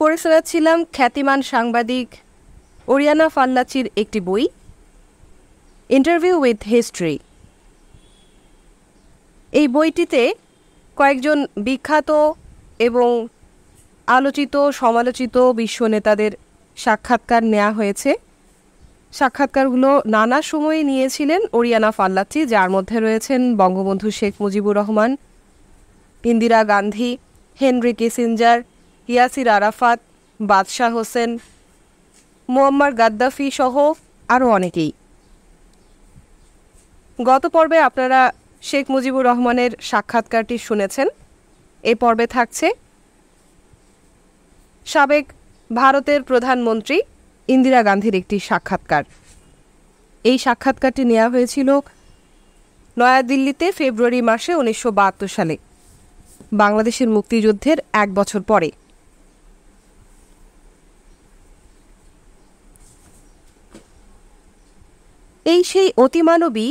পড়ে শোনাচ্ছিলাম খ্যাতিমান সাংবাদিক ওরিয়ানা ফাল্লাচির একটি বই, ইন্টারভিউ উইথ হিস্ট্রি। এই বইটিতে কয়েকজন বিখ্যাত এবং আলোচিত সমালোচিত বিশ্ব নেতাদের সাক্ষাৎকার নেওয়া হয়েছে। সাক্ষাৎকারগুলো নানা সময়ে নিয়েছিলেন ওরিয়ানা ফাল্লাচি, যার মধ্যে রয়েছেন বঙ্গবন্ধু শেখ মুজিবুর রহমান, ইন্দিরা গান্ধী, হেনরি কিসিঞ্জার, ইয়াসির আরাফাত, বাদশাহ হোসেন, মুয়াম্মার গাদ্দাফি সহ আরও অনেকেই। গত পর্বে আপনারা শেখ মুজিবুর রহমানের সাক্ষাৎকারটি শুনেছেন। এই পর্বে থাকছে সাবেক ভারতের প্রধানমন্ত্রী ইন্দিরা গান্ধীর একটি সাক্ষাৎকার। এই সাক্ষাৎকারটি নেওয়া হয়েছিল নয়াদিল্লিতে ফেব্রুয়ারি মাসে 1972 সালে, বাংলাদেশের মুক্তিযুদ্ধের 1 বছর পরে। এই সেই অতিমানবী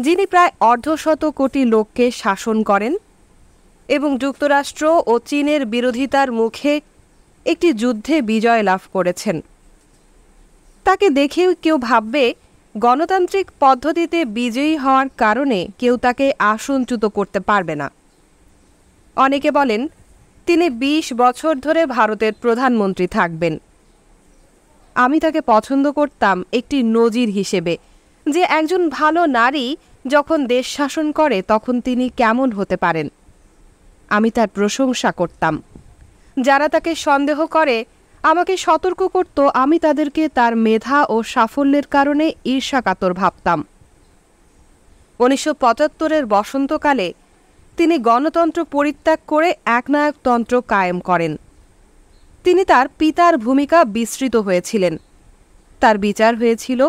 যিনি প্রায় 1.5 কোটি লোককে শাসন করেন এবং যুক্তরাষ্ট্র ও চীনের বিরোধিতার মুখে একটি যুদ্ধে বিজয় লাভ করেছেন। তাকে দেখেও কেউ ভাববে গণতান্ত্রিক পদ্ধতিতে বিজয়ী হওয়ার কারণে কেউ তাকে আসনচ্যুত করতে পারবে না। অনেকে বলেন তিনি 20 বছর ধরে ভারতের প্রধানমন্ত্রী থাকবেন। আমি তাকে পছন্দ করতাম একটি নজির হিসেবে, যে একজন ভালো নারী যখন দেশ শাসন করে তখন তিনি কেমন হতে পারেন। আমি তার প্রশংসা করতাম। যারা তাকে সন্দেহ করে আমাকে সতর্ক করত, আমি তাদেরকে তার মেধা ও সাফল্যের কারণে ঈর্ষাকাতর ভাবতাম। 1975-এর বসন্তকালে তিনি গণতন্ত্র পরিত্যাগ করে একনায়কতন্ত্র কায়েম করেন। তিনি তার পিতার ভূমিকা বিস্মৃত হয়েছিলেন। তার বিচার হয়েছিল,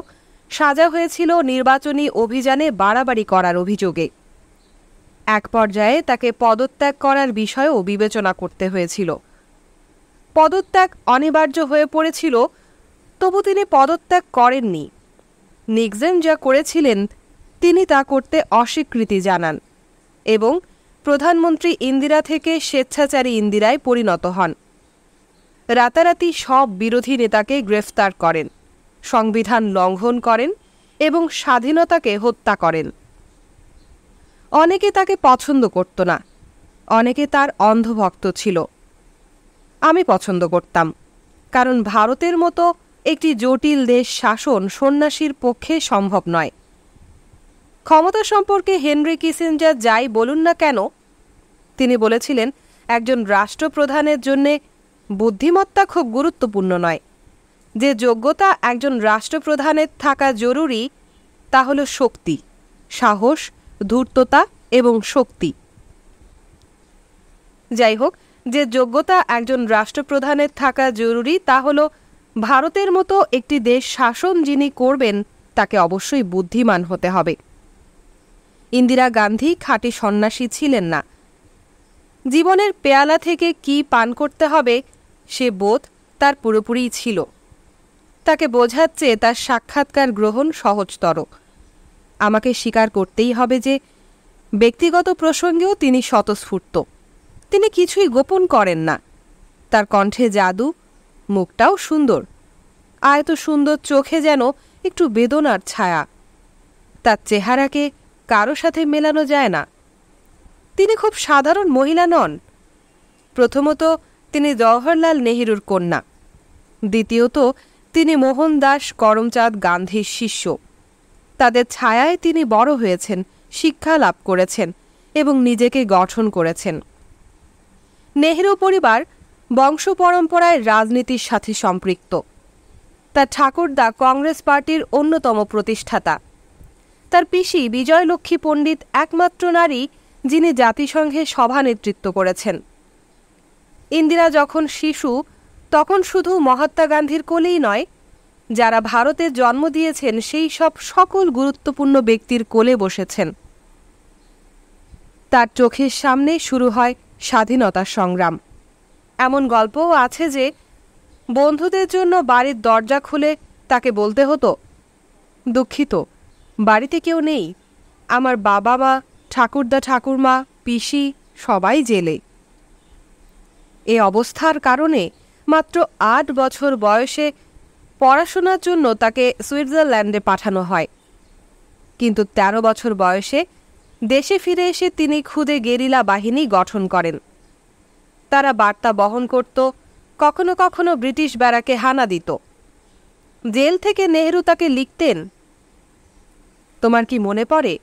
সাজা হয়েছিল নির্বাচনী অভিযানে বাড়াবাড়ি করার অভিযোগে। এক পর্যায়ে তাকে পদত্যাগ করার বিষয়েও বিবেচনা করতে হয়েছিল। পদত্যাগ অনিবার্য হয়ে পড়েছিল, তবু তিনি পদত্যাগ করেননি। নিক্সন যা করেছিলেন তিনি তা করতে অস্বীকৃতি জানান এবং প্রধানমন্ত্রী ইন্দিরা থেকে স্বেচ্ছাচারী ইন্দিরায় পরিণত হন। রাতারাতি সব বিরোধী নেতাকে গ্রেফতার করেন, সংবিধান লঙ্ঘন করেন এবং স্বাধীনতাকে হত্যা করেন। অনেকে তাকে পছন্দ করত না, অনেকে তার অন্ধভক্ত ছিল। আমি পছন্দ করতাম, কারণ ভারতের মতো একটি জটিল দেশ শাসন সন্ন্যাসীর পক্ষে সম্ভব নয়। ক্ষমতা সম্পর্কে হেনরি কিসিঞ্জার যাই বলুন না কেন, তিনি বলেছিলেন একজন রাষ্ট্রপ্রধানের জন্যে বুদ্ধিমত্তা খুব গুরুত্বপূর্ণ নয়। যে যোগ্যতা একজন রাষ্ট্রপ্রধানের থাকা জরুরি তা হল শক্তি, সাহস, ধূর্ততা এবং শক্তি। যাই হোক, যে যোগ্যতা একজন রাষ্ট্রপ্রধানের থাকা জরুরি তা হল ভারতের মতো একটি দেশ শাসন যিনি করবেন তাকে অবশ্যই বুদ্ধিমান হতে হবে। ইন্দিরা গান্ধী খাঁটি সন্ন্যাসী ছিলেন না। জীবনের পেয়ালা থেকে কি পান করতে হবে সে বোধ তার পুরোপুরিই ছিল। তাকে বোঝাচ্ছে তার সাক্ষাৎকার গ্রহণ সহজতর। আমাকে স্বীকার করতেই হবে যে ব্যক্তিগত প্রসঙ্গেও তিনি স্বতঃস্ফূর্ত। তিনি কিছুই গোপন করেন না। তার কণ্ঠে জাদু, মুখটাও সুন্দর, আয়ত সুন্দর চোখে যেন একটু বেদনার ছায়া। তার চেহারাকে কারো সাথে মেলানো যায় না। তিনি খুব সাধারণ মহিলা নন। প্রথমত তিনি জওহরলাল নেহেরুর কন্যা, দ্বিতীয়ত তিনি মোহনদাস করমচাঁদ গান্ধীর শিষ্য। তাদের ছায়ায় তিনি বড় হয়েছেন, শিক্ষা লাভ করেছেন এবং নিজেকে গঠন করেছেন। নেহেরু পরিবার বংশ পরম্পরায় রাজনীতির সাথে সম্পৃক্ত। তার ঠাকুরদা কংগ্রেস পার্টির অন্যতম প্রতিষ্ঠাতা। তার পিসি বিজয়লক্ষ্মী পণ্ডিত একমাত্র নারী যিনি জাতিসংঘে সভা নেতৃত্ব করেছেন। ইন্দিরা যখন শিশু তখন শুধু মহাত্মা গান্ধীর কোলেই নয়, যারা ভারতে জন্ম দিয়েছেন সেই সব সকল গুরুত্বপূর্ণ ব্যক্তির কোলে বসেছেন। তার চোখের সামনে শুরু হয় স্বাধীনতার সংগ্রাম। এমন গল্পও আছে যে বন্ধুদের জন্য বাড়ির দরজা খুলে তাকে বলতে হতো, দুঃখিত, বাড়িতে কেউ নেই, আমার বাবা মা, ঠাকুরদা ঠাকুরমা, পিসি সবাই জেলে। এ অবস্থার কারণে মাত্র 8 বছর বয়সে পড়াশোনার জন্য তাকে সুইজারল্যান্ডে পাঠানো হয়, কিন্তু 13 বছর বয়সে দেশে ফিরে এসে তিনি খুদে গেরিলা বাহিনী গঠন করেন। তারা বার্তা বহন করত, কখনো কখনো ব্রিটিশ ব্যারাকে হানা দিত। জেল থেকে নেহরু তাকে লিখতেন, তোমার কি মনে পড়ে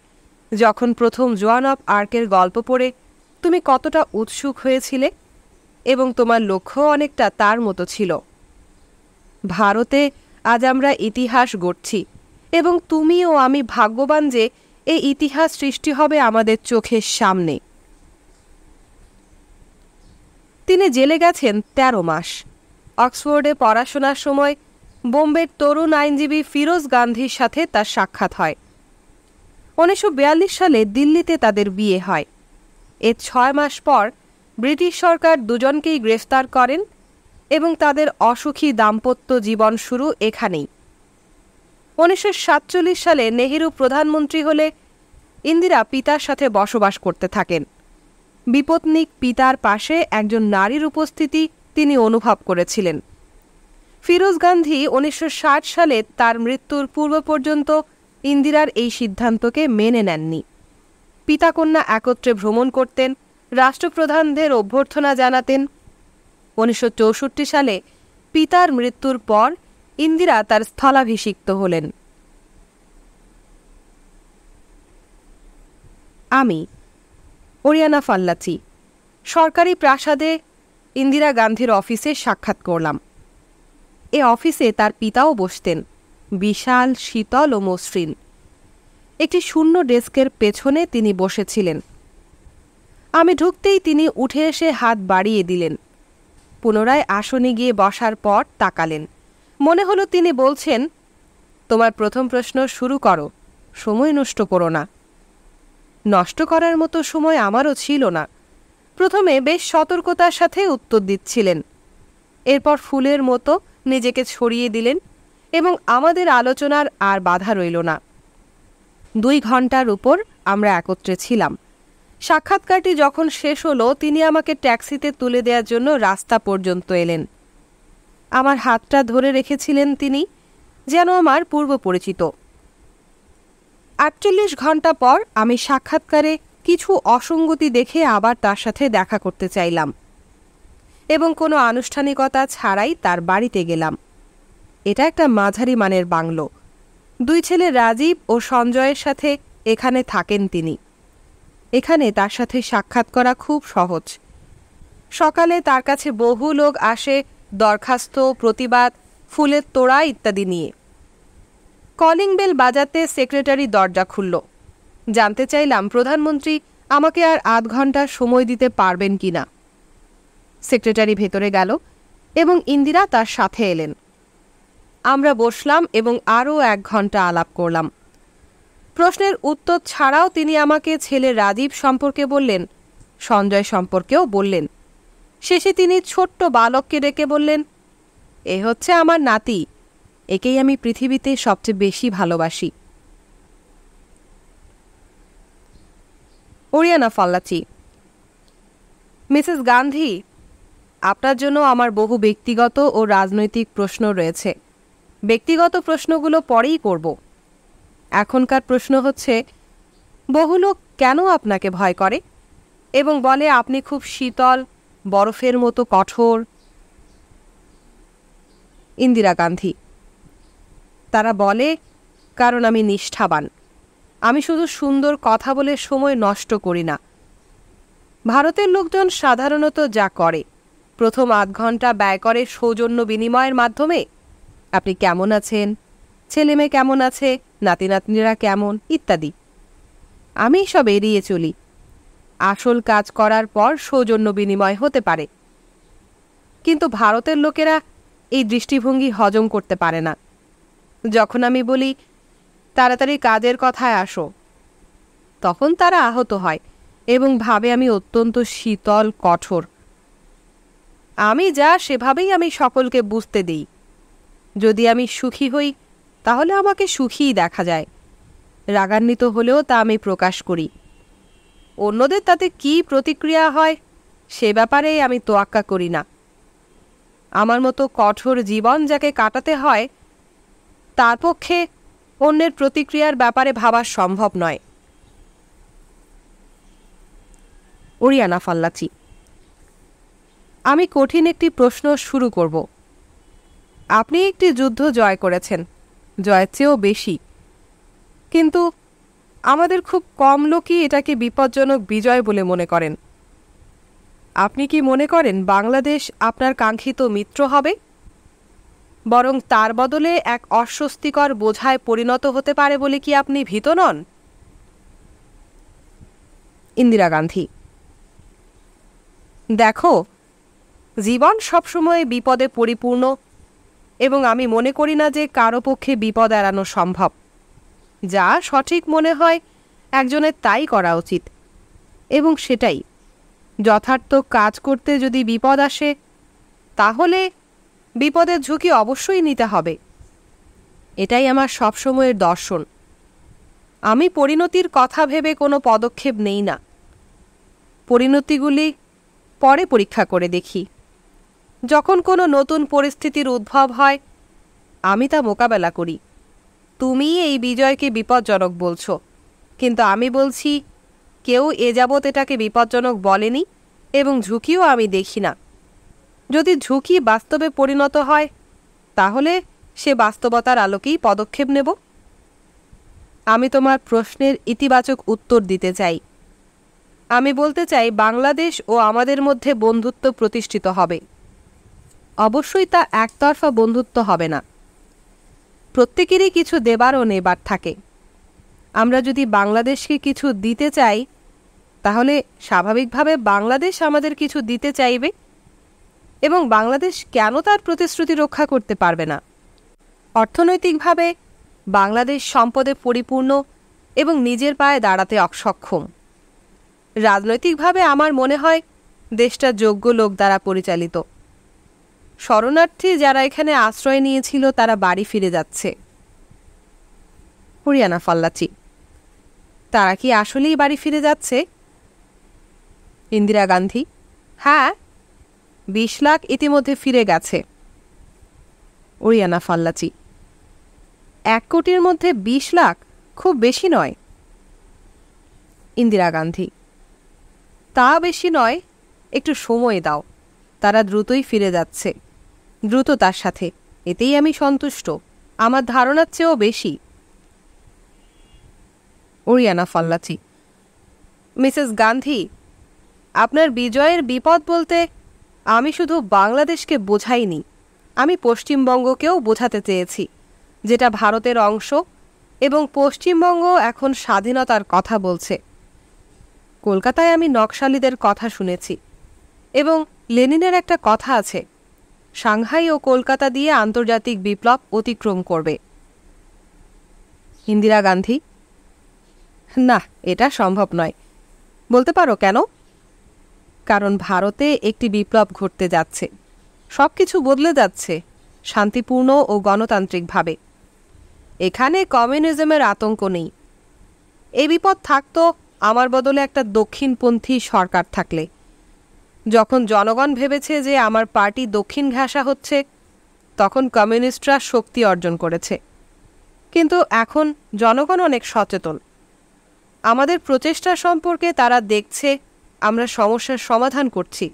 যখন প্রথম জোয়ান অফ আর্কের গল্প পড়ে তুমি কতটা উৎসুক হয়েছিলে, এবং তোমার লক্ষ্য অনেকটা তার মতো ছিল। ভারতে আজ আমরা ইতিহাস গড়ছি, এবং তুমি ও আমি ভাগ্যবান যে এই ইতিহাস সৃষ্টি হবে আমাদের চোখের সামনে। তিনি জেলে গেছেন 13 মাস। অক্সফোর্ডে পড়াশোনার সময় বোম্বের তরুণ আইনজীবী ফিরোজ গান্ধীর সাথে তার সাক্ষাৎ হয়। 1942 সালে দিল্লিতে তাদের বিয়ে হয়। এর 6 মাস পর ব্রিটিশ সরকার দুজনকেই গ্রেফতার করেন এবং তাদের অসুখী দাম্পত্য জীবন শুরু এখানেই। 1947 সালে নেহেরু প্রধানমন্ত্রী হলে ইন্দিরা পিতার সাথে বসবাস করতে থাকেন। বিপত্নিক পিতার পাশে একজন নারীর উপস্থিতি তিনি অনুভব করেছিলেন। ফিরোজ গান্ধী 1960 সালে তার মৃত্যুর পূর্ব পর্যন্ত ইন্দিরার এই সিদ্ধান্তকে মেনে নেননি। পিতা-কন্যা একত্রে ভ্রমণ করতেন, রাষ্ট্রপ্রধানদের অভ্যর্থনা জানাতেন। 1964 সালে পিতার মৃত্যুর পর ইন্দিরা তার স্থলাভিষিক্ত হলেন। আমি ওরিয়ানা ফাল্লাচি সরকারি প্রাসাদে ইন্দিরা গান্ধীর অফিসে সাক্ষাৎ করলাম। এ অফিসে তার পিতাও বসতেন, বিশাল, শীতল ও মসৃণ। একটি শূন্য ডেস্কের পেছনে তিনি বসেছিলেন। আমি ঢুকতেই তিনি উঠে এসে হাত বাড়িয়ে দিলেন। পুনরায় আসনে গিয়ে বসার পর তাকালেন। মনে হলো তিনি বলছেন, তোমার প্রথম প্রশ্ন শুরু করো, সময় নষ্ট করো না। নষ্ট করার মতো সময় আমারও ছিল না। প্রথমে বেশ সতর্কতার সাথে উত্তর দিচ্ছিলেন, এরপর ফুলের মতো নিজেকে ছড়িয়ে দিলেন এবং আমাদের আলোচনার আর বাধা রইল না। 2 ঘন্টার উপর আমরা একত্রে ছিলাম। সাক্ষাৎকারটি যখন শেষ হলো তিনি আমাকে ট্যাক্সিতে তুলে দেওয়ার জন্য রাস্তা পর্যন্ত এলেন। আমার হাতটা ধরে রেখেছিলেন তিনি, যেন আমার পূর্ব পরিচিত। 48 ঘন্টা পর আমি সাক্ষাৎকারে কিছু অসঙ্গতি দেখে আবার তার সাথে দেখা করতে চাইলাম এবং কোনো আনুষ্ঠানিকতা ছাড়াই তার বাড়িতে গেলাম। এটা একটা মাঝারি মানের বাংলো। 2 ছেলে রাজীব ও সঞ্জয়ের সাথে এখানে থাকেন তিনি। এখানে তার সাথে সাক্ষাৎ করা খুব সহজ। সকালে তার কাছে বহু লোক আসে দরখাস্ত, প্রতিবাদ, ফুলের তোড়া ইত্যাদি নিয়ে। কলিং বেল বাজাতে সেক্রেটারি দরজা খুলল। জানতে চাইলাম প্রধানমন্ত্রী আমাকে আর 8 ঘন্টা সময় দিতে পারবেন কিনা। সেক্রেটারি ভেতরে গেল এবং ইন্দিরা তার সাথে এলেন। আমরা বসলাম এবং আরও 1 ঘন্টা আলাপ করলাম। প্রশ্নের উত্তর ছাড়াও তিনি আমাকে ছেলে রাজীব সম্পর্কে বললেন, সঞ্জয় সম্পর্কেও বললেন। শেষে তিনি ছোট্ট বালককে ডেকে বললেন, এ হচ্ছে আমার নাতি, একেই আমি পৃথিবীতে সবচেয়ে বেশি ভালোবাসি। Oriana Fallaci. মিসেস গান্ধী, আপনার জন্য আমার বহু ব্যক্তিগত ও রাজনৈতিক প্রশ্ন রয়েছে। ব্যক্তিগত প্রশ্নগুলো পরেই করব। এখনকার প্রশ্ন হচ্ছে, বহু লোক কেন আপনাকে ভয় করে এবং বলে আপনি খুব শীতল, বরফের মতো কঠোর। ইন্দিরা গান্ধী। তারা বলে কারণ আমি নিষ্ঠাবান। আমি শুধু সুন্দর কথা বলে সময় নষ্ট করি না। ভারতের লোকজন সাধারণত যা করে, প্রথম 8 ঘন্টা ব্যয় করে সৌজন্য বিনিময়ের মাধ্যমে। আপনি কেমন আছেন, ছেলেমেয়ে কেমন আছে, নাতি নাতনিরা কেমন ইত্যাদি। আমি সব এড়িয়ে চলি। আসল কাজ করার পর সৌজন্য বিনিময় হতে পারে, কিন্তু ভারতের লোকেরা এই দৃষ্টিভঙ্গি হজম করতে পারে না। যখন আমি বলি তাড়াতাড়ি কাজের কথায় আসো, তখন তারা আহত হয় এবং ভাবে আমি অত্যন্ত শীতল, কঠোর। আমি যা সেভাবেই আমি সকলকে বুঝতে দিই। যদি আমি সুখী হই তাহলে আমাকে সুখীই দেখা যায়। রাগান্বিত হলেও তা আমি প্রকাশ করি। অন্যদের তাতে কী প্রতিক্রিয়া হয় সে ব্যাপারে আমি তোয়াক্কা করি না। আমার মতো কঠোর জীবন যাকে কাটাতে হয় তার পক্ষে অন্যের প্রতিক্রিয়ার ব্যাপারে ভাবা সম্ভব নয়। ওরিয়ানা ফাল্লাচি: আমি কঠিন একটি প্রশ্ন শুরু করব। আপনি একটি যুদ্ধ জয় করেছেন, জয়ের চেয়েও বেশি, কিন্তু আমাদের খুব কম লোকই এটাকে বিপজ্জনক বিজয় বলে মনে করেন। আপনি কি মনে করেন বাংলাদেশ আপনার কাঙ্ক্ষিত মিত্র হবে, বরং তার বদলে এক অস্বস্তিকর বোঝায় পরিণত হতে পারে বলে কি আপনি ভীত নন? ইন্দিরা গান্ধী: দেখো, জীবন সবসময় বিপদে পরিপূর্ণ এবং আমি মনে করি না যে কারো পক্ষে বিপদ এড়ানো সম্ভব। যা সঠিক মনে হয় একজনের তাই করা উচিত, এবং সেটাই যথার্থ কাজ করতে যদি বিপদ আসে তাহলে বিপদের ঝুঁকি অবশ্যই নিতে হবে। এটাই আমার সবসময়ের দর্শন। আমি পরিণতির কথা ভেবে কোনো পদক্ষেপ নেই না। পরিণতিগুলি পরে পরীক্ষা করে দেখি। যখন কোনো নতুন পরিস্থিতির উদ্ভব হয় আমি তা মোকাবেলা করি। তুমি এই বিজয়কে বিপজ্জনক বলছো, কিন্তু আমি বলছি কেউ এ যাবৎ এটাকে বিপজ্জনক বলেনি এবং ঝুঁকিও আমি দেখি না। যদি ঝুঁকি বাস্তবে পরিণত হয় তাহলে সে বাস্তবতার আলোকেই পদক্ষেপ নেব। আমি তোমার প্রশ্নের ইতিবাচক উত্তর দিতে চাই। আমি বলতে চাই বাংলাদেশ ও আমাদের মধ্যে বন্ধুত্ব প্রতিষ্ঠিত হবে। অবশ্যই তা একতরফা বন্ধুত্ব হবে না। প্রত্যেকেরই কিছু দেবার ও নেবার থাকে। আমরা যদি বাংলাদেশকে কিছু দিতে চাই তাহলে স্বাভাবিকভাবে বাংলাদেশ আমাদের কিছু দিতে চাইবে, এবং বাংলাদেশ কেন তার প্রতিশ্রুতি রক্ষা করতে পারবে না? অর্থনৈতিকভাবে বাংলাদেশ সম্পদে পরিপূর্ণ এবং নিজের পায়ে দাঁড়াতে অসক্ষম। রাজনৈতিকভাবে আমার মনে হয় দেশটা যোগ্য লোক দ্বারা পরিচালিত। শরণার্থী যারা এখানে আশ্রয় নিয়েছিল তারা বাড়ি ফিরে যাচ্ছে। ওরিয়ানা ফাল্লাচি: তারা কি আসলেই বাড়ি ফিরে যাচ্ছে? ইন্দিরা গান্ধী: হ্যাঁ, 20 লাখ ইতিমধ্যে ফিরে গেছে। ওরিয়ানা ফাল্লাচি: 1 কোটির মধ্যে 20 লাখ খুব বেশি নয়। ইন্দিরা গান্ধী: তা বেশি নয়, একটু সময় দাও। তারা দ্রুতই ফিরে যাচ্ছে, দ্রুততার সাথে। এতেই আমি সন্তুষ্ট। আমার ধারণার চেয়েও বেশি। ওরিয়ানা ফাল্লাচি: মিসেস গান্ধী, আপনার বিজয়ের বিপদ বলতে আমি শুধু বাংলাদেশকে বোঝাইনি, আমি পশ্চিমবঙ্গকেও বোঝাতে চেয়েছি, যেটা ভারতের অংশ, এবং পশ্চিমবঙ্গ এখন স্বাধীনতার কথা বলছে। কলকাতায় আমি নকশালিদের কথা শুনেছি, এবং লেনিনের একটা কথা আছে, সাংহাই ও কলকাতা দিয়ে আন্তর্জাতিক বিপ্লব অতিক্রম করবে। ইন্দিরা গান্ধী: না, এটা সম্ভব নয়। বলতে পারো কেন? কারণ ভারতে একটি বিপ্লব ঘটতে যাচ্ছে। সব কিছু বদলে যাচ্ছে শান্তিপূর্ণ ও গণতান্ত্রিকভাবে। এখানে কমিউনিজমের আতঙ্ক নেই। এই বিপদ থাকতো আমার বদলে একটা দক্ষিণপন্থী সরকার থাকলে। যখন জনগণ ভেবেছে যে আমার পার্টি দক্ষিণ ঘেঁষা হচ্ছে, তখন কমিউনিস্টরা শক্তি অর্জন করেছে। কিন্তু এখন জনগণ অনেক সচেতন। আমাদের প্রচেষ্টা সম্পর্কে তারা দেখছে আমরা সমস্যার সমাধান করছি।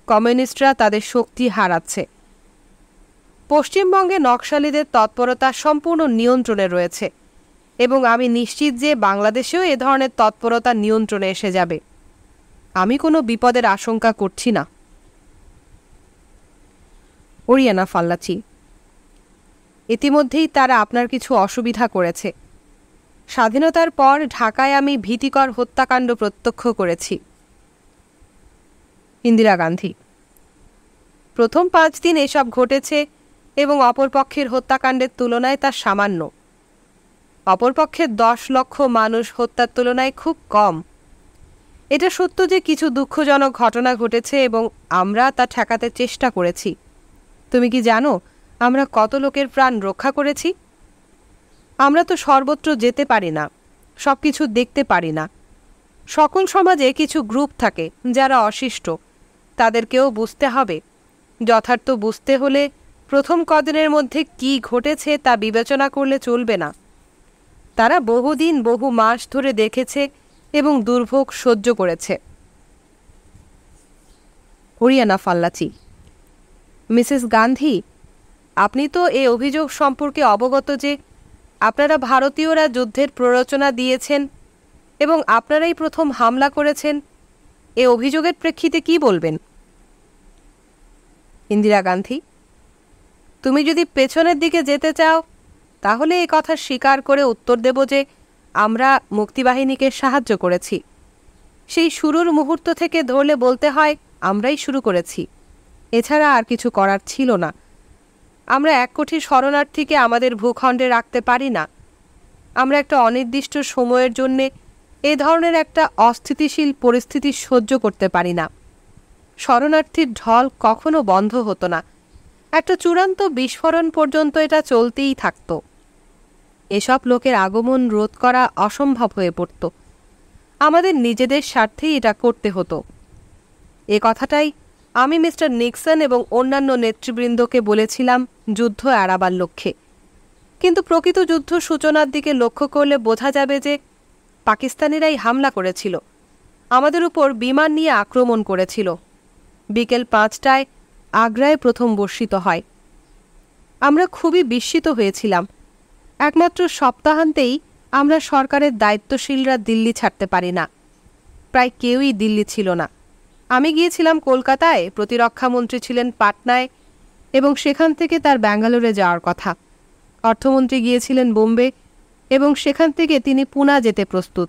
কমিউনিস্টরা তাদের শক্তি হারাচ্ছে। পশ্চিমবঙ্গে নকশালিদের তৎপরতা সম্পূর্ণ নিয়ন্ত্রণে রয়েছে, এবং আমি নিশ্চিত যে বাংলাদেশেও এ ধরনের তৎপরতা নিয়ন্ত্রণে এসে যাবে। আমি কোনো বিপদের আশঙ্কা করছি না। ওরিয়ানা ফাল্লাচি: ইতিমধ্যেই তারা আপনার কিছু অসুবিধা করেছে। স্বাধীনতার পর ঢাকায় আমি ভীতিকর হত্যাকাণ্ড প্রত্যক্ষ করেছি। ইন্দিরা গান্ধী: প্রথম 5 দিন এসব ঘটেছে এবং অপরপক্ষের হত্যাকাণ্ডের তুলনায় তা সামান্য। অপরপক্ষের 10 লক্ষ মানুষ হত্যার তুলনায় খুব কম। এটা সত্য যে কিছু দুঃখজনক ঘটনা ঘটেছে এবং আমরা তা ঠেকাতে চেষ্টা করেছি। তুমি কি জানো আমরা কত লোকের প্রাণ রক্ষা করেছি? আমরা তো সর্বত্র যেতে পারি না, সব কিছু দেখতে পারি না। সকল সমাজে কিছু গ্রুপ থাকে যারা অশিষ্ট, তাদেরকেও বুঝতে হবে। যথার্থ বুঝতে হলে প্রথম কদিনের মধ্যে কি ঘটেছে তা বিবেচনা করলে চলবে না। তারা বহুদিন বহু মাস ধরে দেখেছে এবং দুর্ভোগ সহ্য করেছে। হরিয়ানা ফাল্লাচি: মিসেস গান্ধী, আপনি তো এই অভিযোগ সম্পর্কে অবগত যে আপনারা ভারতীয়রা যুদ্ধের প্ররোচনা দিয়েছেন এবং আপনারাই প্রথম হামলা করেছেন। এ অভিযোগের প্রেক্ষিতে কি বলবেন? ইন্দিরা গান্ধী: তুমি যদি পেছনের দিকে যেতে চাও তাহলে এই কথা স্বীকার করে উত্তর দেব যে আমরা মুক্তিবাহিনীকে সাহায্য করেছি। সেই শুরুর মুহূর্ত থেকে ধরলে বলতে হয় আমরাই শুরু করেছি, এছাড়া আর কিছু করার ছিল না। আমরা 1 কোটি শরণার্থীকে আমাদের ভূখণ্ডে রাখতে পারি না। আমরা একটা অনির্দিষ্ট সময়ের জন্যে এ ধরনের একটা অস্থিতিশীল পরিস্থিতি সহ্য করতে পারি না। শরণার্থীর ঢল কখনো বন্ধ হতো না, একটা চূড়ান্ত বিস্ফোরণ পর্যন্ত এটা চলতেই থাকত। এসব লোকের আগমন রোধ করা অসম্ভব হয়ে পড়ত। আমাদের নিজেদের স্বার্থেই এটা করতে হতো। এ কথাটাই আমি মিস্টার নিক্সন এবং অন্যান্য নেতৃবৃন্দকে বলেছিলাম যুদ্ধ এড়াবার লক্ষ্যে। কিন্তু প্রকৃত যুদ্ধ সূচনার দিকে লক্ষ্য করলে বোঝা যাবে যে পাকিস্তানিরাই হামলা করেছিল, আমাদের উপর বিমান নিয়ে আক্রমণ করেছিল। বিকেল 5টায় আগ্রায় প্রথম বর্ষিত হয়। আমরা খুবই বিস্মিত হয়েছিলাম। একমাত্র সপ্তাহান্তেই আমরা সরকারের দায়িত্বশীলরা দিল্লি ছাড়তে পারি না। প্রায় কেউই দিল্লি ছিল না। আমি গিয়েছিলাম কলকাতায়, প্রতিরক্ষামন্ত্রী ছিলেন পাটনায় এবং সেখান থেকে তার ব্যাঙ্গালোরে যাওয়ার কথা। অর্থমন্ত্রী গিয়েছিলেন বোম্বে এবং সেখান থেকে তিনি পুনা যেতে প্রস্তুত।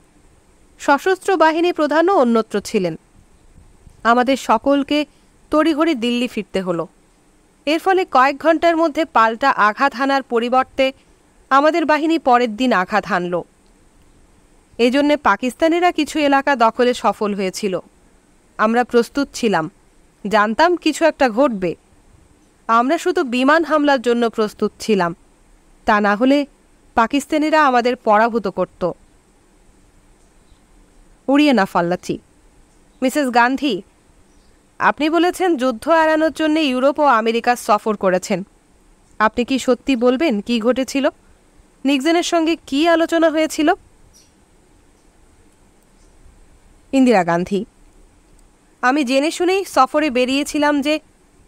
সশস্ত্র বাহিনী প্রধানও অন্যত্র ছিলেন। আমাদের সকলকে তড়িঘড়ি দিল্লি ফিরতে হলো। এর ফলে কয়েক ঘন্টার মধ্যে পাল্টা আঘাত হানার পরিবর্তে আমাদের বাহিনী পরের দিন আঘাত হানল। এজন্যে পাকিস্তানিরা কিছু এলাকা দখলে সফল হয়েছিল। আমরা প্রস্তুত ছিলাম, জানতাম কিছু একটা ঘটবে। আমরা শুধু বিমান হামলার জন্য প্রস্তুত ছিলাম, তা না হলে পাকিস্তানিরা আমাদের পরাভূত করত। হরিয়ানা ফাল্লাচি: মিসেস গান্ধী, আপনি বলেছেন যুদ্ধ এড়ানোর জন্য ইউরোপ ও আমেরিকা সফর করেছেন। আপনি কি সত্যি বলবেন কি ঘটেছিল? নিক্সনের সঙ্গে কি আলোচনা হয়েছিল? ইন্দিরা গান্ধী: আমি জেনে শুনেই সফরে বেরিয়েছিলাম যে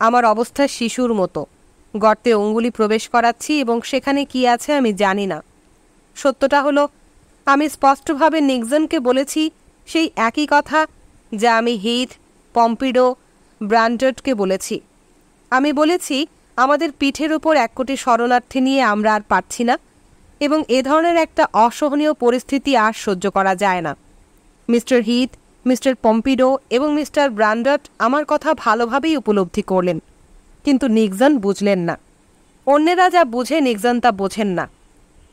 আমার অবস্থা শিশুর মতো। গর্তে অঙ্গুলি প্রবেশ করাচ্ছি এবং সেখানে কি আছে আমি জানি না। সত্যটা হলো, আমি স্পষ্টভাবে নিক্সনকে বলেছি সেই একই কথা যা আমি হিথ, পম্পিডো, ব্র্যান্ডটকে বলেছি। আমি বলেছি আমাদের পিঠের উপর 1 কোটি শরণার্থী নিয়ে আমরা আর পারছি না এবং এ ধরনের একটা অসহনীয় পরিস্থিতি আর সহ্য করা যায় না। মিস্টার হিথ, মিস্টার পম্পিডো এবং মিস্টার ব্র্যান্ডট আমার কথা ভালোভাবেই উপলব্ধি করলেন, কিন্তু নিক্সন বুঝলেন না। অন্যেরা যা বুঝে নিক্সন তা বোঝেন না।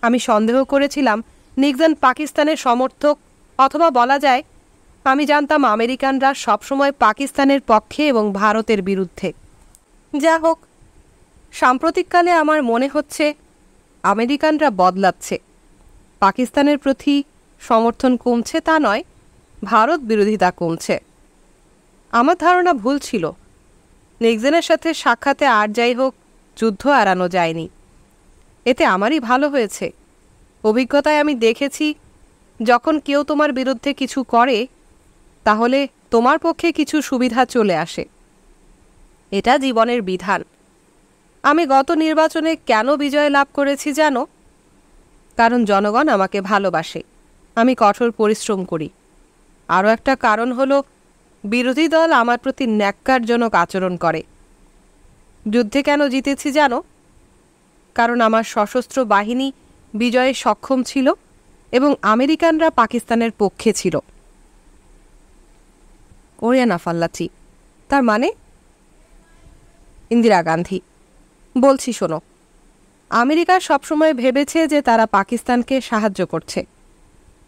আমি সন্দেহ করেছিলাম নিক্সন পাকিস্তানের সমর্থক, অথবা বলা যায় আমি জানতাম আমেরিকানরা সবসময় পাকিস্তানের পক্ষে এবং ভারতের বিরুদ্ধে। যা হোক, সাম্প্রতিককালে আমার মনে হচ্ছে আমেরিকানরা বদলাচ্ছে। পাকিস্তানের প্রতি সমর্থন কমছে তা নয়, ভারত বিরোধিতা কমছে। আমার ধারণা ভুল ছিল। নিক্সনের সাথে সাক্ষাতে আর যাই হোক, যুদ্ধ এড়ানো যায়নি। এতে আমারই ভালো হয়েছে। অভিজ্ঞতায় আমি দেখেছি, যখন কেউ তোমার বিরুদ্ধে কিছু করে তাহলে তোমার পক্ষে কিছু সুবিধা চলে আসে। এটা জীবনের বিধান। আমি গত নির্বাচনে কেন বিজয় লাভ করেছি জানো? কারণ জনগণ আমাকে ভালোবাসে, আমি কঠোর পরিশ্রম করি। আরও একটা কারণ হলো বিরোধী দল আমার প্রতি ন্যাক্কারজনক আচরণ করে। যুদ্ধে কেন জিতেছি জানো? কারণ আমার সশস্ত্র বাহিনী বিজয়ে সক্ষম ছিল এবং আমেরিকানরা পাকিস্তানের পক্ষে ছিল। হরিয়ানা ফাল্লাচি: তার মানে? ইন্দিরা গান্ধী: বলছি শোনো, আমেরিকা সবসময় ভেবেছে যে তারা পাকিস্তানকে সাহায্য করছে।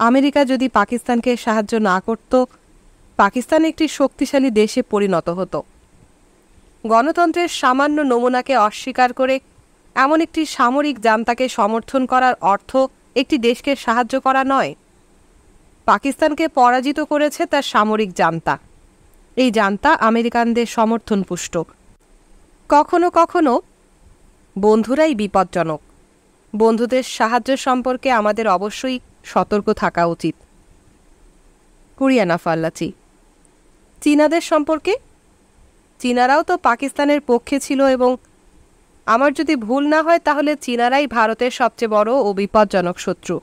আমেরিকা যদি পাকিস্তানকে সাহায্য না করত, পাকিস্তান একটি শক্তিশালী দেশে পরিণত হতো। গণতন্ত্রের সামান্য নমুনাকে অস্বীকার করে এমন একটি সামরিক জান্তাকে সমর্থন করার অর্থ একটি দেশকে সাহায্য করা নয়। পাকিস্তানকে পরাজিত করেছে তার সামরিক জান্তা। এই জান্তা আমেরিকানদের সমর্থন পুষ্ট। কখনো কখনো বন্ধুরাই বিপজ্জনক। বন্ধুদের সাহায্য সম্পর্কে আমাদের অবশ্যই সতর্ক থাকা উচিত। কুরিয়ানা ফাল্লাচি। চীনাদের সম্পর্কে? চীনারাও তো পাকিস্তানের পক্ষে ছিল, এবং আমার যদি ভুল না হয় তাহলে চীনারাই ভারতের সবচেয়ে বড় ও বিপজ্জনক শত্রু।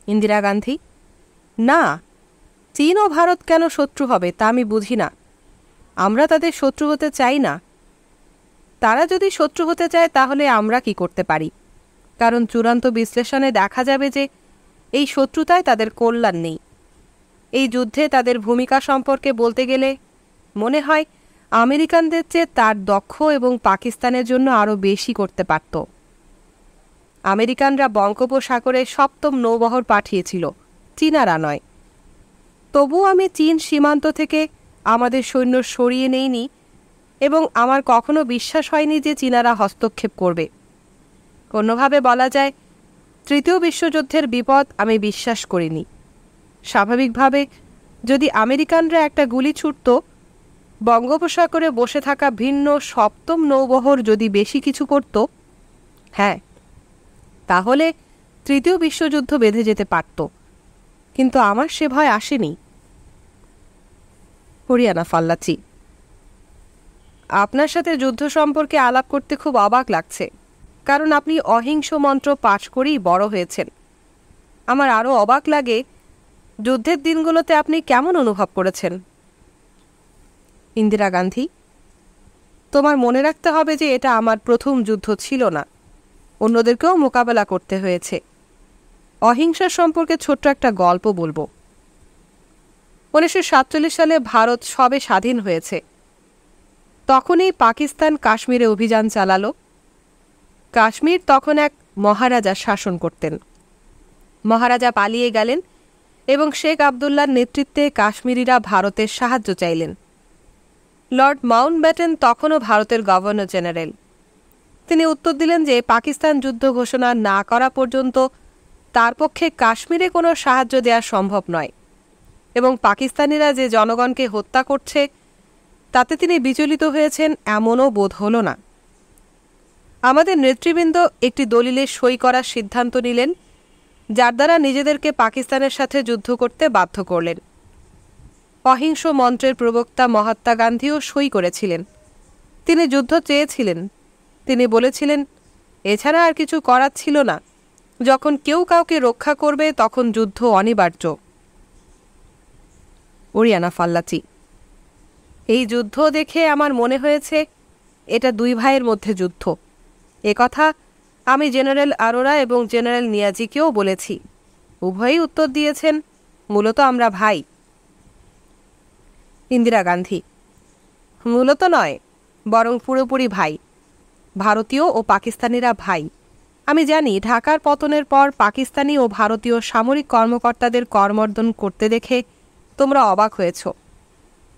ইন্দিরা গান্ধী। না, চীন ও ভারত কেন শত্রু হবে তা আমি বুঝি না। আমরা তাদের শত্রু হতে চাই না। তারা যদি শত্রু হতে চায় তাহলে আমরা কি করতে পারি? কারণ চূড়ান্ত বিশ্লেষণে দেখা যাবে যে এই শত্রুতায় তাদের কল্যাণ নেই। এই যুদ্ধে তাদের ভূমিকা সম্পর্কে বলতে গেলে মনে হয় আমেরিকানদের চেয়ে তার দক্ষ এবং পাকিস্তানের জন্য আরও বেশি করতে পারত। আমেরিকানরা বঙ্গোপসাগরে ৭ম নৌবহর পাঠিয়েছিল, চীনারা নয়। তবু আমি চীন সীমান্ত থেকে আমাদের সৈন্য সরিয়ে নেইনি, এবং আমার কখনো বিশ্বাস হয়নি যে চীনারা হস্তক্ষেপ করবে। অন্যভাবে বলা যায়, তৃতীয় বিশ্বযুদ্ধের বিপদ আমি বিশ্বাস করিনি। স্বাভাবিকভাবে যদি আমেরিকানরা একটা গুলি ছুটত, বঙ্গোপসাগরে বসে থাকা ভিন্ন ৭ম নৌবহর যদি বেশি কিছু করত, হ্যাঁ, তাহলে তৃতীয় বিশ্বযুদ্ধ বেঁধে যেতে পারত। কিন্তু আমার সে ভয় আসেনি। কুরিয়ানা ফাল্লাচি। আপনার সাথে যুদ্ধ সম্পর্কে আলাপ করতে খুব অবাক লাগছে, কারণ আপনি অহিংস মন্ত্র পাঠ করেই বড় হয়েছেন। আমার আরও অবাক লাগে যুদ্ধের দিনগুলোতে আপনি কেমন অনুভব করেছেন। ইন্দিরা গান্ধী। তোমার মনে রাখতে হবে যে এটা আমার প্রথম যুদ্ধ ছিল না, অন্যদেরকেও মোকাবেলা করতে হয়েছে। অহিংসার সম্পর্কে ছোট্ট একটা গল্প বলবো। 1947 সালে ভারত সবে স্বাধীন হয়েছে। তখনই পাকিস্তান কাশ্মীরে অভিযান চালালো। কাশ্মীর তখন এক মহারাজা শাসন করতেন। মহারাজা পালিয়ে গেলেন এবং শেখ আবদুল্লাহর নেতৃত্বে কাশ্মীরিরা ভারতের সাহায্য চাইলেন। লর্ড মাউন্টব্যাটেন তখনও ভারতের গভর্নর জেনারেল। তিনি উত্তর দিলেন যে পাকিস্তান যুদ্ধ ঘোষণা না করা পর্যন্ত তার পক্ষে কাশ্মীরে কোনো সাহায্য দেওয়া সম্ভব নয়, এবং পাকিস্তানিরা যে জনগণকে হত্যা করছে তাতে তিনি বিচলিত হয়েছেন এমনও বোধ হল না। আমাদের নেতৃবৃন্দ একটি দলিলে সই করার সিদ্ধান্ত নিলেন, যার দ্বারা নিজেদেরকে পাকিস্তানের সাথে যুদ্ধ করতে বাধ্য করলেন। অহিংস মন্ত্রের প্রবক্তা মহাত্মা গান্ধীও সই করেছিলেন। তিনি যুদ্ধ চেয়েছিলেন। তিনি বলেছিলেন, এছাড়া আর কিছু করার ছিল না। যখন কেউ কাউকে রক্ষা করবে তখন যুদ্ধ অনিবার্য। কুরিয়ানা ফাল্লাচি। এই যুদ্ধ দেখে আমার মনে হয়েছে এটা দুই ভাইয়ের মধ্যে যুদ্ধ। একথা আমি জেনারেল আরোরা এবং জেনারেল নিয়াজিকেও বলেছি। উভয়ই উত্তর দিয়েছেন, মূলত আমরা ভাই। ইন্দিরা গান্ধী। মূলত নয়, বরং পুরোপুরি ভাই। ভারতীয় ও পাকিস্তানিরা ভাই। আমি জানি ঢাকার পতনের পর পাকিস্তানি ও ভারতীয় সামরিক কর্মকর্তাদের করমর্দন করতে দেখে তোমরা অবাক হয়েছ,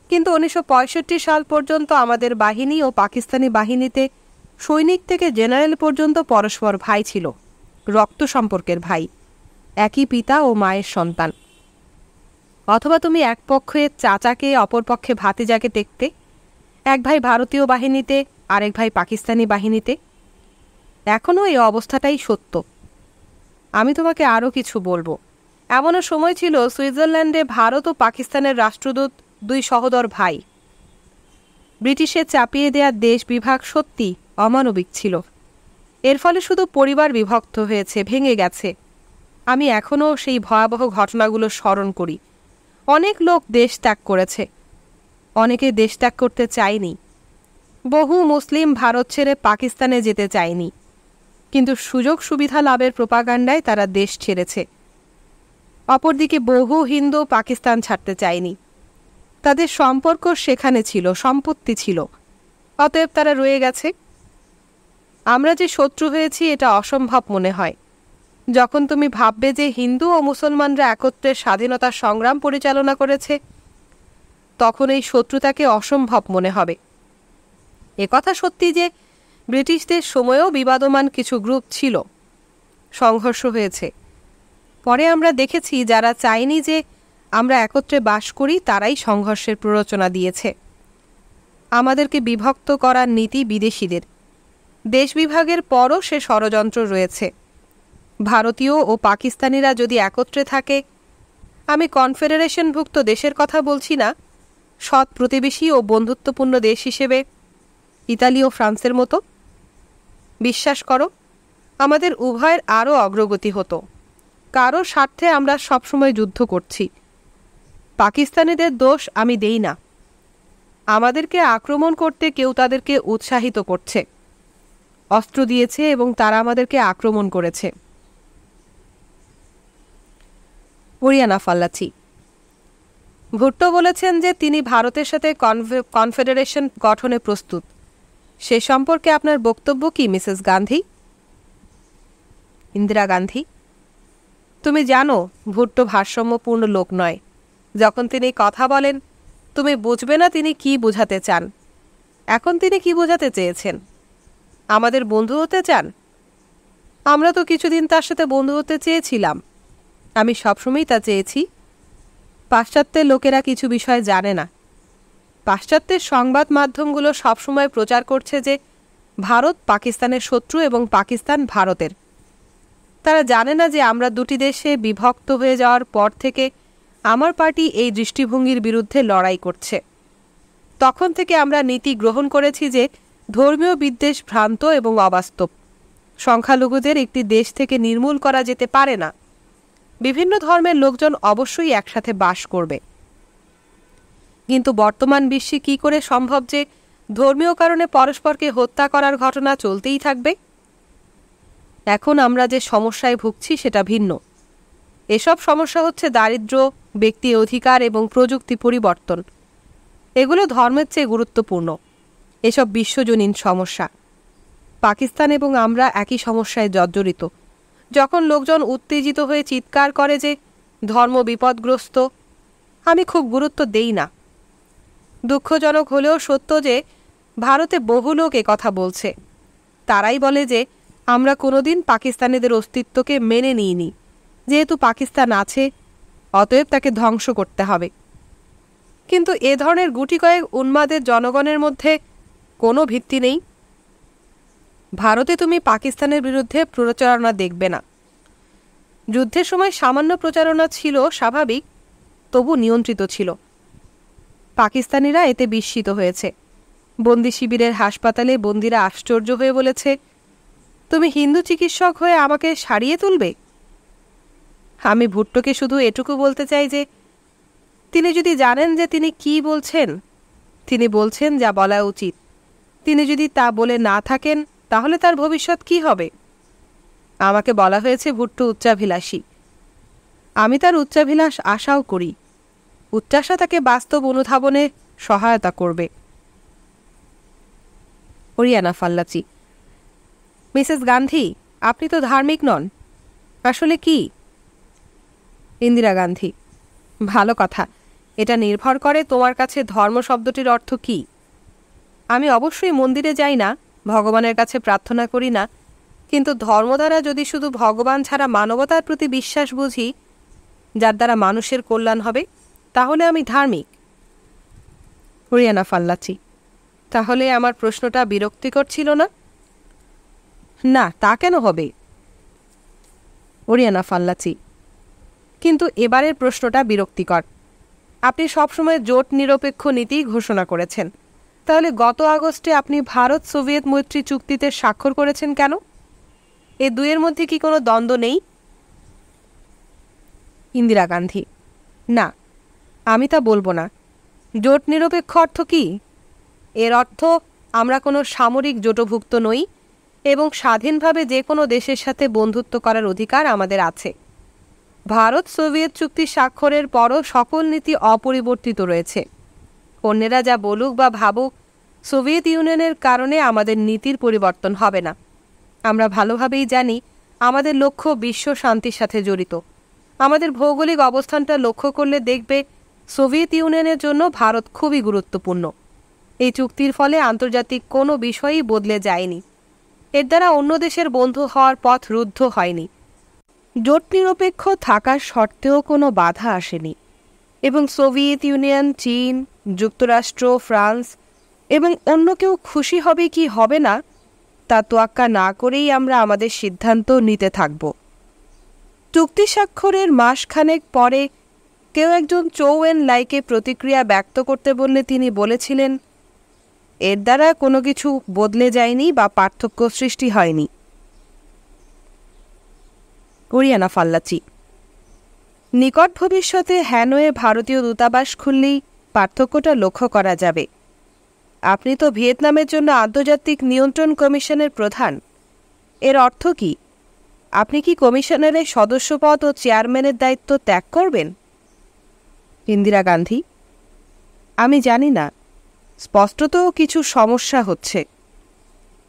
কিন্তু 1965 সাল পর্যন্ত আমাদের বাহিনী ও পাকিস্তানি বাহিনীতে সৈনিক থেকে জেনারেল পর্যন্ত পরস্পর ভাই ছিল, রক্ত সম্পর্কের ভাই, একই পিতা ও মায়ের সন্তান। অথবা তুমি এক পক্ষে চাচাকে অপর পক্ষে ভাতিজাকে দেখতে, এক ভাই ভারতীয় বাহিনীতে আরেক ভাই পাকিস্তানি বাহিনীতে। এখনও এই অবস্থাটাই সত্য। আমি তোমাকে আরও কিছু বলবো। এমনও সময় ছিল সুইজারল্যান্ডে ভারত ও পাকিস্তানের রাষ্ট্রদূত দুই সহোদর ভাই। ব্রিটিশের চাপিয়ে দেয়া দেশ বিভাগ সত্যি অমানবিক ছিল। এর ফলে শুধু পরিবার বিভক্ত হয়েছে, ভেঙে গেছে। আমি এখনও সেই ভয়াবহ ঘটনাগুলো স্মরণ করি। অনেক লোক দেশ ত্যাগ করেছে, অনেকে দেশ ত্যাগ করতে চায়নি। বহু মুসলিম ভারত ছেড়ে পাকিস্তানে যেতে চায়নি, কিন্তু সুযোগ সুবিধা লাভের প্রোপাগান্ডায় তারা দেশ ছেড়েছে। অপরদিকে বহু হিন্দু পাকিস্তান ছাড়তে চায়নি। তাদের সম্পর্ক সেখানে ছিল, সম্পত্তি ছিল, অতএব তারা রয়ে গেছে। আমরা যে শত্রু হয়েছি এটা অসম্ভব মনে হয়। যখন তুমি ভাববে যে হিন্দু ও মুসলমানরা একত্রে স্বাধীনতা সংগ্রাম পরিচালনা করেছে, তখন এই শত্রুতাকে অসম্ভব মনে হবে। একথা সত্যি যে ব্রিটিশদের সময়েও বিবাদমান কিছু গ্রুপ ছিল, সংঘর্ষ হয়েছে। পরে আমরা দেখেছি যারা চায়নি যে আমরা একত্রে বাস করি তারাই সংঘর্ষের প্ররোচনা দিয়েছে। আমাদেরকে বিভক্ত করার নীতি বিদেশিদের। দেশ বিভাগের পরও সে ষড়যন্ত্র রয়েছে। ভারতীয় ও পাকিস্তানিরা যদি একত্রে থাকে, আমি কনফেডারেশনভুক্ত দেশের কথা বলছি না, সৎ প্রতিবেশী ও বন্ধুত্বপূর্ণ দেশ হিসেবে ইতালি ও ফ্রান্সের মতো, বিশ্বাস করো আমাদের উভয়ের আরও অগ্রগতি হতো। কারো স্বার্থে আমরা সবসময় যুদ্ধ করছি। পাকিস্তানিদের দোষ আমি দেই না। আমাদেরকে আক্রমণ করতে কেউ তাদেরকে উৎসাহিত করছে, অস্ত্র দিয়েছে এবং তারা আমাদেরকে আক্রমণ করেছে। ওরিয়ানা ফাল্লাচি: ভুট্টো বলেছেন যে তিনি ভারতের সাথে কনফেডারেশন গঠনে প্রস্তুত। সে সম্পর্কে আপনার বক্তব্য কি মিসেস গান্ধী? ইন্দিরা গান্ধী: তুমি জানো ভুট্টো ভারসাম্যপূর্ণ লোক নয়। যখন তিনি কথা বলেন তুমি বুঝবে না তিনি কি বোঝাতে চান। এখন তিনি কি বোঝাতে চেয়েছেন? আমাদের বন্ধু হতে চান? আমরা তো কিছুদিন তার সাথে বন্ধু হতে চেয়েছিলাম। আমি সবসময়ই তা চেয়েছি। পাশ্চাত্যের লোকেরা কিছু বিষয় জানে না। পাশ্চাত্যের সংবাদ মাধ্যমগুলো সবসময় প্রচার করছে যে ভারত পাকিস্তানের শত্রু এবং পাকিস্তান ভারতের। তারা জানে না যে আমরা দুটি দেশে বিভক্ত হয়ে যাওয়ার পর থেকে আমার পার্টি এই দৃষ্টিভঙ্গির বিরুদ্ধে লড়াই করছে। তখন থেকে আমরা নীতি গ্রহণ করেছি যে ধর্মীয় বিদ্বেষ ভ্রান্ত এবং অবাস্তব। সংখ্যালঘুদের একটি দেশ থেকে নির্মূল করা যেতে পারে না। বিভিন্ন ধর্মের লোকজন অবশ্যই একসাথে বাস করবে। কিন্তু বর্তমান বিশ্বে কি করে সম্ভব যে ধর্মীয় কারণে পরস্পরকে হত্যা করার ঘটনা চলতেই থাকবে? এখন আমরা যে সমস্যায় ভুগছি সেটা ভিন্ন। এসব সমস্যা হচ্ছে দারিদ্র্য, ব্যক্তি অধিকার এবং প্রযুক্তি পরিবর্তন। এগুলো ধর্মের চেয়ে গুরুত্বপূর্ণ। এসব বিশ্বজনীন সমস্যা। পাকিস্তান এবং আমরা একই সমস্যায় জর্জরিত। যখন লোকজন উত্তেজিত হয়ে চিৎকার করে যে ধর্ম বিপদগ্রস্ত, আমি খুব গুরুত্ব দেই না। দুঃখজনক হলেও সত্য যে ভারতে বহু লোক কথা বলছে। তারাই বলে যে আমরা কোনোদিন পাকিস্তানিদের অস্তিত্বকে মেনে নিইনি। যেহেতু পাকিস্তান আছে, অতএব তাকে ধ্বংস করতে হবে। কিন্তু এ ধরনের গুটি কয়েক উন্মাদের জনগণের মধ্যে কোনো ভিত্তি নেই। ভারতে তুমি পাকিস্তানের বিরুদ্ধে প্রচারণা দেখবে না। যুদ্ধের সময় সামান্য প্রচারণা ছিল স্বাভাবিক, তবু নিয়ন্ত্রিত ছিল। পাকিস্তানিরা এতে বিস্মিত হয়েছে। বন্দি শিবিরের হাসপাতালে বন্দিরা আশ্চর্য হয়ে বলেছে, তুমি হিন্দু চিকিৎসক হয়ে আমাকে সারিয়ে তুলবে? আমি ভুট্টোকে শুধু এটুকু বলতে চাই যে তিনি যদি জানেন যে তিনি কি বলছেন, তিনি বলছেন যা বলা উচিত। তিনি যদি তা বলে না থাকেন তাহলে তার ভবিষ্যৎ কি হবে? আমাকে বলা হয়েছে ভুট্টো উচ্চাভিলাষী। আমি তার উচ্চাভিলাষ আশাও করি। উচ্চাশা তাকে বাস্তব অনুধাবনে সহায়তা করবে। ওরিয়ানা ফাল্লাচি: মিসেস গান্ধী, আপনি তো ধার্মিক নন। আসলে কি? ইন্দিরা গান্ধী: ভালো কথা। এটা নির্ভর করে তোমার কাছে ধর্ম শব্দটির অর্থ কি। আমি অবশ্যই মন্দিরে যাই না, ভগবানের কাছে প্রার্থনা করি না, কিন্তু ধর্ম দ্বারা যদি শুধু ভগবান ছাড়া মানবতার প্রতি বিশ্বাস বুঝি, যার দ্বারা মানুষের কল্যাণ হবে, তাহলে আমি ধার্মিক। ওরিয়ানা ফাল্লাচি: তাহলে আমার প্রশ্নটা বিরক্তিকর ছিল না? না, তা কেন হবে? ওরিয়ানা ফাল্লাচি: কিন্তু এবারের প্রশ্নটা বিরক্তিকর। আপনি সবসময় জোট নিরপেক্ষ নীতি ঘোষণা করেছেন। তাহলে গত আগস্টে আপনি ভারত সোভিয়েত মৈত্রী চুক্তিতে স্বাক্ষর করেছেন কেন? এ দুয়ের মধ্যে কি কোনো দ্বন্দ্ব নেই? ইন্দিরা গান্ধী: না, আমি তা বলবো না। জোট নিরপেক্ষ অর্থ কি? এর অর্থ আমরা কোনো সামরিক জোটভুক্ত নই এবং স্বাধীনভাবে যে কোনো দেশের সাথে বন্ধুত্ব করার অধিকার আমাদের আছে। ভারত সোভিয়েত চুক্তি স্বাক্ষরের পরও সকল নীতি অপরিবর্তিত রয়েছে। অন্যেরা যা বলুক বা ভাবুক, সোভিয়েত ইউনিয়নের কারণে আমাদের নীতির পরিবর্তন হবে না। আমরা ভালোভাবেই জানি আমাদের লক্ষ্য বিশ্ব শান্তির সাথে জড়িত। আমাদের ভৌগোলিক অবস্থানটা লক্ষ্য করলে দেখবে সোভিয়েত ইউনিয়নের জন্য ভারত খুবই গুরুত্বপূর্ণ। এই চুক্তির ফলে আন্তর্জাতিক কোনো বিষয়ই বদলে যায়নি। এর দ্বারা অন্য দেশের বন্ধু হওয়ার পথ রুদ্ধ হয়নি। জোট নিরপেক্ষ থাকার শর্তেও কোনো বাধা আসেনি এবং সোভিয়েত ইউনিয়ন, চীন, যুক্তরাষ্ট্র, ফ্রান্স এবং অন্য কেউ খুশি হবে কি হবে না তা তোয়াক্কা না করেই আমরা আমাদের সিদ্ধান্ত নিতে থাকব। চুক্তি স্বাক্ষরের মাসখানেক পরে কেউ একজন চৌ এন লাইকে প্রতিক্রিয়া ব্যক্ত করতে বললে তিনি বলেছিলেন, এর দ্বারা কোনো কিছু বদলে যায়নি বা পার্থক্য সৃষ্টি হয়নি। ওরিয়ানা ফাল্লাচি: নিকট ভবিষ্যতে হ্যানয়ে ভারতীয় দূতাবাস খুললেই পার্থক্যটা লক্ষ্য করা যাবে। আপনি তো ভিয়েতনামের জন্য আন্তর্জাতিক নিয়ন্ত্রণ কমিশনের প্রধান। এর অর্থ কি? আপনি কি কমিশনারের সদস্যপদ ও চেয়ারম্যানের দায়িত্ব ত্যাগ করবেন? ইন্দিরা গান্ধী: আমি জানি না, স্পষ্টত কিছু সমস্যা হচ্ছে।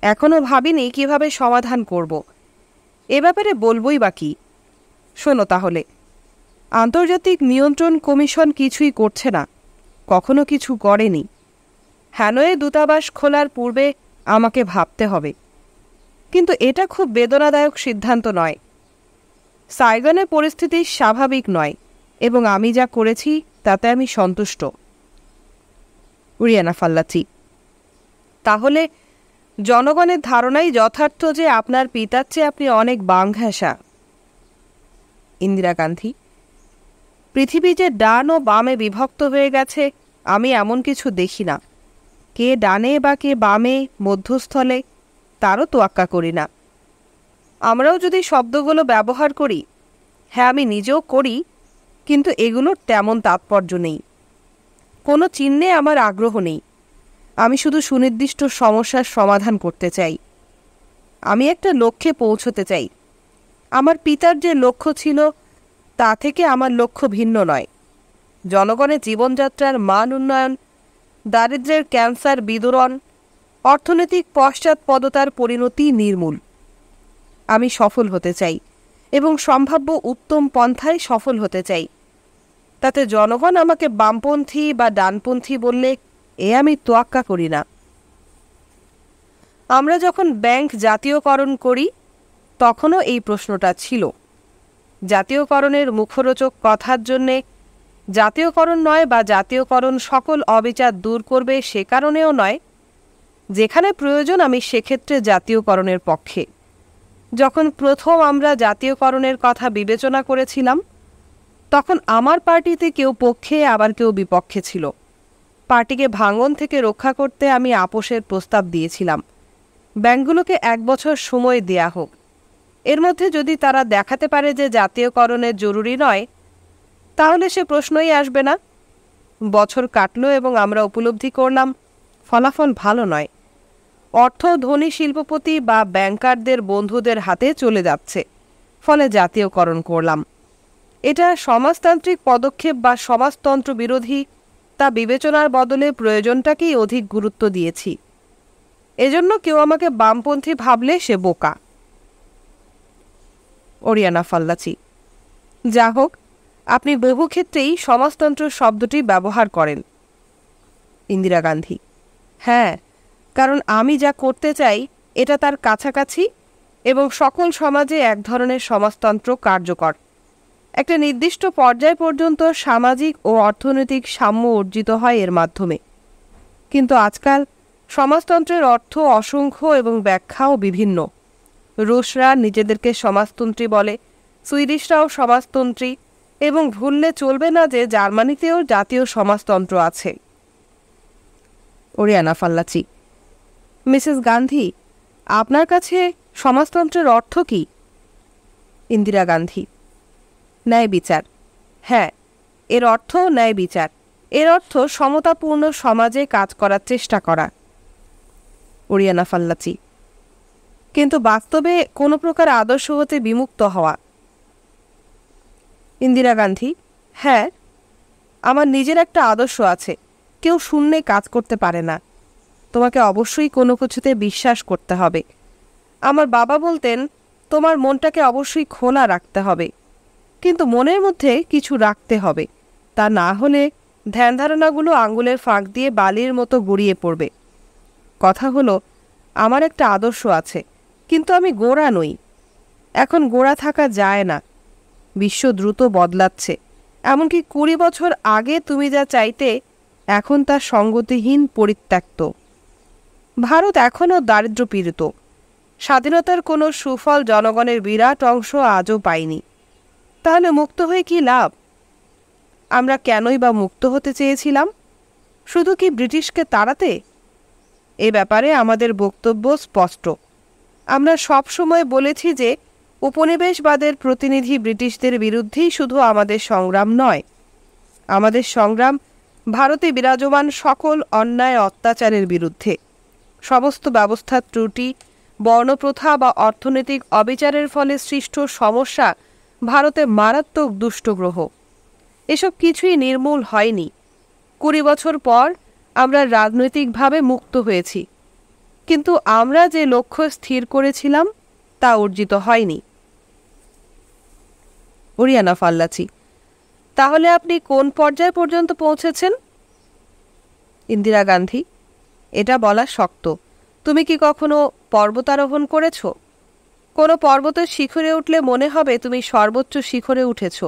এখনও ভাবিনি কিভাবে সমাধান করব। এ ব্যাপারে বলবই বা কি। শোনো তাহলে, আন্তর্জাতিক নিয়ন্ত্রণ কমিশন কিছুই করছে না, কখনো কিছু করেনি। হ্যানয়ে দূতাবাস খোলার পূর্বে আমাকে ভাবতে হবে। কিন্তু এটা খুব বেদনাদায়ক সিদ্ধান্ত নয়। সাইগনের পরিস্থিতি স্বাভাবিক নয় এবং আমি যা করেছি তাতে আমি সন্তুষ্ট। ওরিয়ানা ফাল্লাচি: তাহলে জনগণের ধারণাই যথার্থ যে আপনার পিতার চেয়ে আপনি অনেক বাঙ্ঘাসা। ইন্দিরা গান্ধী: পৃথিবী যে ডান ও বামে বিভক্ত হয়ে গেছে আমি এমন কিছু দেখি না। কে ডানে বা কে বামে মধ্যস্থলে তারও তোয়াক্কা করি না। আমরাও যদি শব্দগুলো ব্যবহার করি, হ্যাঁ আমি নিজেও করি, কিন্তু এগুলোর তেমন তাৎপর্য নেই। কোনো চিহ্নে আমার আগ্রহ নেই। আমি শুধু সুনির্দিষ্ট সমস্যার সমাধান করতে চাই। আমি একটা লক্ষ্যে পৌঁছতে চাই। আমার পিতার যে লক্ষ্য ছিল তা থেকে আমার লক্ষ্য ভিন্ন নয়। জনগণের জীবনযাত্রার মান উন্নয়ন, দারিদ্র্যের ক্যান্সার বিদূরণ, অর্থনৈতিক পশ্চাৎপদতার পরিণতি নির্মূল। আমি সফল হতে চাই এবং সম্ভাব্য উত্তম পন্থায় সফল হতে চাই। তাতে জনগণ আমাকে বামপন্থী বা ডানপন্থী বললে এ আমি তোয়াক্কা করি না। আমরা যখন ব্যাংক জাতীয়করণ করি তখনও এই প্রশ্নটা ছিল। জাতীয়করণের মুখরোচক কথার জন্যে জাতীয়করণ নয় বা জাতীয়করণ সকল অবিচার দূর করবে সে কারণেও নয়। যেখানে প্রয়োজন আমি সেক্ষেত্রে জাতীয়করণের পক্ষে। যখন প্রথম আমরা জাতীয়করণের কথা বিবেচনা করেছিলাম তখন আমার পার্টিতে কেউ পক্ষে আবার কেউ বিপক্ষে ছিল। পার্টিকে ভাঙন থেকে রক্ষা করতে আমি আপোষের প্রস্তাব দিয়েছিলাম। ব্যাংকগুলোকে 1 বছর সময় দেয়া হোক। এর মধ্যে যদি তারা দেখাতে পারে যে জাতীয়করণের জরুরি নয়, তাহলে সে প্রশ্নই আসবে না। বছর কাটল এবং আমরা উপলব্ধি করলাম ফলাফল ভালো নয়। অর্থ ধনী শিল্পপতি বা ব্যাংকারদের বন্ধুদের হাতে চলে যাচ্ছে, ফলে জাতীয়করণ করলাম। এটা সমাজতান্ত্রিক পদক্ষেপ বা সমাজতন্ত্র বিরোধী তা বিবেচনার বদলে প্রয়োজনটাকেই অধিক গুরুত্ব দিয়েছি। এজন্য কেউ আমাকে বামপন্থী ভাবলে সে বোকা। ওরিয়ানা ফাল্লাচি: যা হোক, আপনি বহু ক্ষেত্রেই সমাজতন্ত্র শব্দটি ব্যবহার করেন। ইন্দিরা গান্ধী: হ্যাঁ, কারণ আমি যা করতে চাই এটা তার কাছাকাছি এবং সকল সমাজে এক ধরনের সমাজতন্ত্র কার্যকর। একটা নির্দিষ্ট পর্যায় পর্যন্ত সামাজিক ও অর্থনৈতিক সাম্য অর্জিত হয় এর মাধ্যমে। কিন্তু আজকাল সমাজতন্ত্রের অর্থ অসংখ্য এবং ব্যাখ্যাও বিভিন্ন। রুশরা নিজেদেরকে সমাজতন্ত্রী বলে, সুইডিশরাও সমাজতন্ত্রী, এবং ভুললে চলবে না যে জার্মানিতেও জাতীয় সমাজতন্ত্র আছে। ওরিয়ানা ফাল্লাচি: মিসেস গান্ধী, আপনার কাছে সমাজতন্ত্রের অর্থ কি? ইন্দিরা গান্ধী: ন্যায় বিচার। হ্যাঁ, এর অর্থ ন্যায় বিচার। এর অর্থ সমতাপূর্ণ সমাজে কাজ করার চেষ্টা করা। ওরিয়ানা ফাল্লাচি: কিন্তু বাস্তবে কোনো প্রকার আদর্শ হতে বিমুক্ত হওয়া। ইন্দিরা গান্ধী: হ্যাঁ, আমার নিজের একটা আদর্শ আছে। কেউ শূন্যে কাজ করতে পারে না। তোমাকে অবশ্যই কোনো কিছুতে বিশ্বাস করতে হবে। আমার বাবা বলতেন, তোমার মনটাকে অবশ্যই খোলা রাখতে হবে, কিন্তু মনের মধ্যে কিছু রাখতে হবে। তা না হলে ধ্যান ধারণাগুলো আঙ্গুলের ফাঁক দিয়ে বালির মতো গড়িয়ে পড়বে। কথা হলো, আমার একটা আদর্শ আছে, কিন্তু আমি গোঁড়া নই। এখন গোঁড়া থাকা যায় না। বিশ্ব দ্রুত বদলাচ্ছে। এমনকি 20 বছর আগে তুমি যা চাইতে এখন তা সঙ্গতিহীন, পরিত্যক্ত। ভারত এখনও দারিদ্র্যপীড়িত। স্বাধীনতার কোনো সুফল জনগণের বিরাট অংশ আজও পায়নি। তাহলে মুক্ত হয়ে কি লাভ? আমরা কেনই বা মুক্ত হতে চেয়েছিলাম? শুধু কি ব্রিটিশকে তাড়াতে? এ ব্যাপারে আমাদের বক্তব্য স্পষ্ট। আমরা সব সময় বলেছি যে উপনিবেশবাদের প্রতিনিধি ব্রিটিশদের বিরুদ্ধেই শুধু আমাদের সংগ্রাম নয়, আমাদের সংগ্রাম ভারতে বিরাজমান সকল অন্যায় অত্যাচারের বিরুদ্ধে। সমস্ত ব্যবস্থার ত্রুটি, বর্ণপ্রথা বা অর্থনৈতিক অবিচারের ফলে সৃষ্ট সমস্যা ভারতে মারাত্মক দুষ্টগ্রহ, এসব কিছুই নির্মূল হয়নি। 20 বছর পর আমরা রাজনৈতিকভাবে মুক্ত হয়েছি, কিন্তু আমরা যে লক্ষ্য স্থির করেছিলাম তা অর্জিত হয়নি। ওরিয়ানা ফাল্লাচি: তাহলে আপনি কোন পর্যায় পর্যন্ত পৌঁছেছেন? ইন্দিরা গান্ধী: এটা বলা শক্ত। তুমি কি কখনো পর্বতারোহণ করেছ? কোনো পর্বতের শিখরে উঠলে মনে হবে তুমি সর্বোচ্চ শিখরে উঠেছ,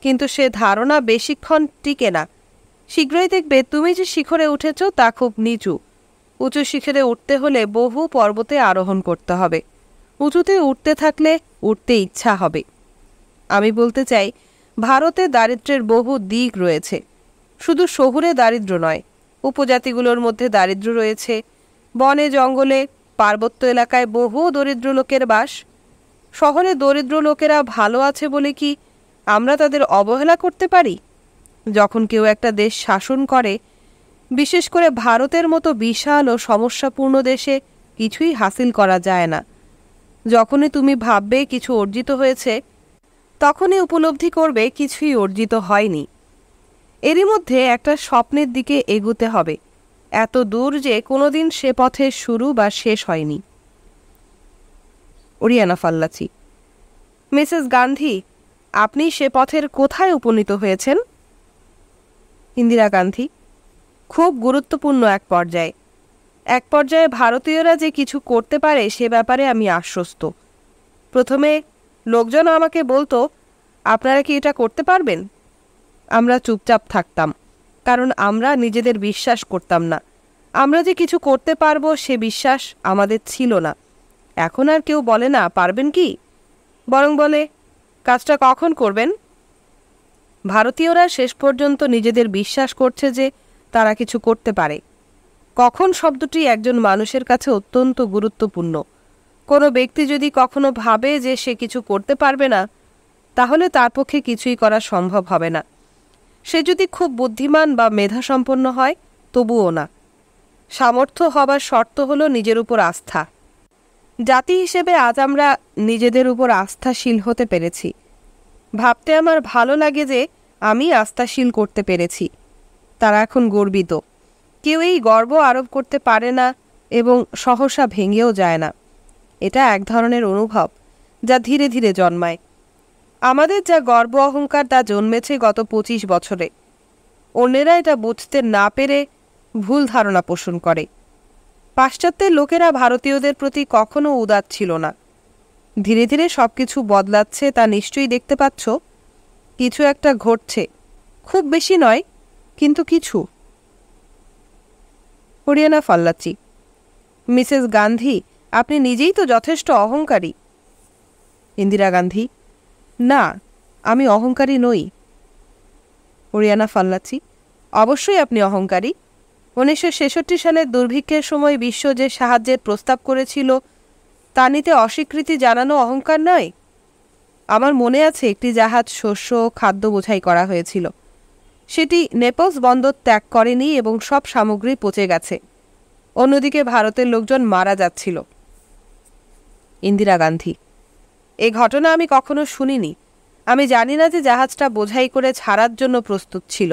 কিন্তু সে ধারণা বেশিক্ষণ টিকে না। শীঘ্রই দেখবে তুমি যে শিখরে উঠেছ তা খুব নিচু। উঁচু শিখরে উঠতে হলে বহু পর্বতে আরোহণ করতে হবে। উঁচুতে উঠতে থাকলে উঠতে ইচ্ছা হবে। আমি বলতে চাই, ভারতে দারিদ্র্যের বহু দিক রয়েছে। শুধু শহুরে দারিদ্র্য নয়, উপজাতিগুলোর মধ্যে দারিদ্র্য রয়েছে। বনে জঙ্গলে, পার্বত্য এলাকায় বহু দরিদ্র লোকের বাস। শহরে দরিদ্র লোকেরা ভালো আছে বলে কি আমরা তাদের অবহেলা করতে পারি? যখন কেউ একটা দেশ শাসন করে, বিশেষ করে ভারতের মতো বিশাল ও সমস্যাপূর্ণ দেশে, কিছুই হাসিল করা যায় না। যখনই তুমি ভাববে কিছু অর্জিত হয়েছে, তখনই উপলব্ধি করবে কিছুই অর্জিত হয়নি। এরই মধ্যে একটা স্বপ্নের দিকে এগুতে হবে, এত দূর যে কোনোদিন সে পথে শুরু বা শেষ হয়নি। ওরিয়ানা ফাল্লাচি: মিসেস গান্ধী, আপনি সে পথের কোথায় উপনীত হয়েছেন? ইন্দিরা গান্ধী: খুব গুরুত্বপূর্ণ এক পর্যায়ে। এক পর্যায়ে ভারতীয়রা যে কিছু করতে পারে সে ব্যাপারে আমি আশ্বস্ত। প্রথমে লোকজন আমাকে বলতো, আপনারা কি এটা করতে পারবেন? আমরা চুপচাপ থাকতাম, কারণ আমরা নিজেদের বিশ্বাস করতাম না। আমরা যে কিছু করতে পারবো সে বিশ্বাস আমাদের ছিল না। এখন আর কেউ বলে না পারবেন কি, বরং বলে কাজটা কখন করবেন। ভারতীয়রা শেষ পর্যন্ত নিজেদের বিশ্বাস করছে যে তারা কিছু করতে পারে। কখন শব্দটি একজন মানুষের কাছে অত্যন্ত গুরুত্বপূর্ণ। কোনো ব্যক্তি যদি কখনো ভাবে যে সে কিছু করতে পারবে না, তাহলে তার পক্ষে কিছুই করা সম্ভব হবে না। সে যদি খুব বুদ্ধিমান বা মেধাসম্পন্ন হয়, তবুও না। সামর্থ্য হবার শর্ত হলো নিজের উপর আস্থা। জাতি হিসেবে আজ আমরা নিজেদের উপর আস্থাশীল হতে পেরেছি। ভাবতে আমার ভালো লাগে যে আমি আস্থাশীল করতে পেরেছি। তারা এখন গর্বিত। কেউ এই গর্ব আরোপ করতে পারে না এবং সহসা ভেঙেও যায় না। এটা এক ধরনের অনুভব যা ধীরে ধীরে জন্মায়। আমাদের যা গর্ব অহংকার তা জন্মেছে গত 25 বছরে। অন্যেরা এটা বুঝতে না পেরে ভুল ধারণা পোষণ করে। পাশ্চাত্যের লোকেরা ভারতীয়দের প্রতি কখনো উদার ছিল না। ধীরে ধীরে সবকিছু বদলাচ্ছে, তা নিশ্চয়ই দেখতে পাচ্ছ। কিছু একটা ঘটছে, খুব বেশি নয়, কিন্তু কিছু। ওরিয়ানা ফাল্লাচি: মিসেস গান্ধী, আপনি নিজেই তো যথেষ্ট অহংকারী। ইন্দিরা গান্ধী: না, আমি অহংকারী নই। ওরিয়ানা ফাল্লাচি: অবশ্যই আপনি অহংকারী। 1966 সালের দুর্ভিক্ষের সময় বিশ্ব যে সাহায্যের প্রস্তাব করেছিল তা নিতে অস্বীকৃতি জানানো অহংকার নয়? আমার মনে আছে একটি জাহাজ শস্য ও খাদ্য বোঝাই করা হয়েছিল। সেটি নেপলস বন্দর ত্যাগ করেনি এবং সব সামগ্রী পচে গেছে। অন্যদিকে ভারতের লোকজন মারা যাচ্ছিল। ইন্দিরা গান্ধী: এই ঘটনা আমি কখনো শুনিনি। আমি জানি না যে জাহাজটা বোঝাই করে ছাড়ার জন্য প্রস্তুত ছিল,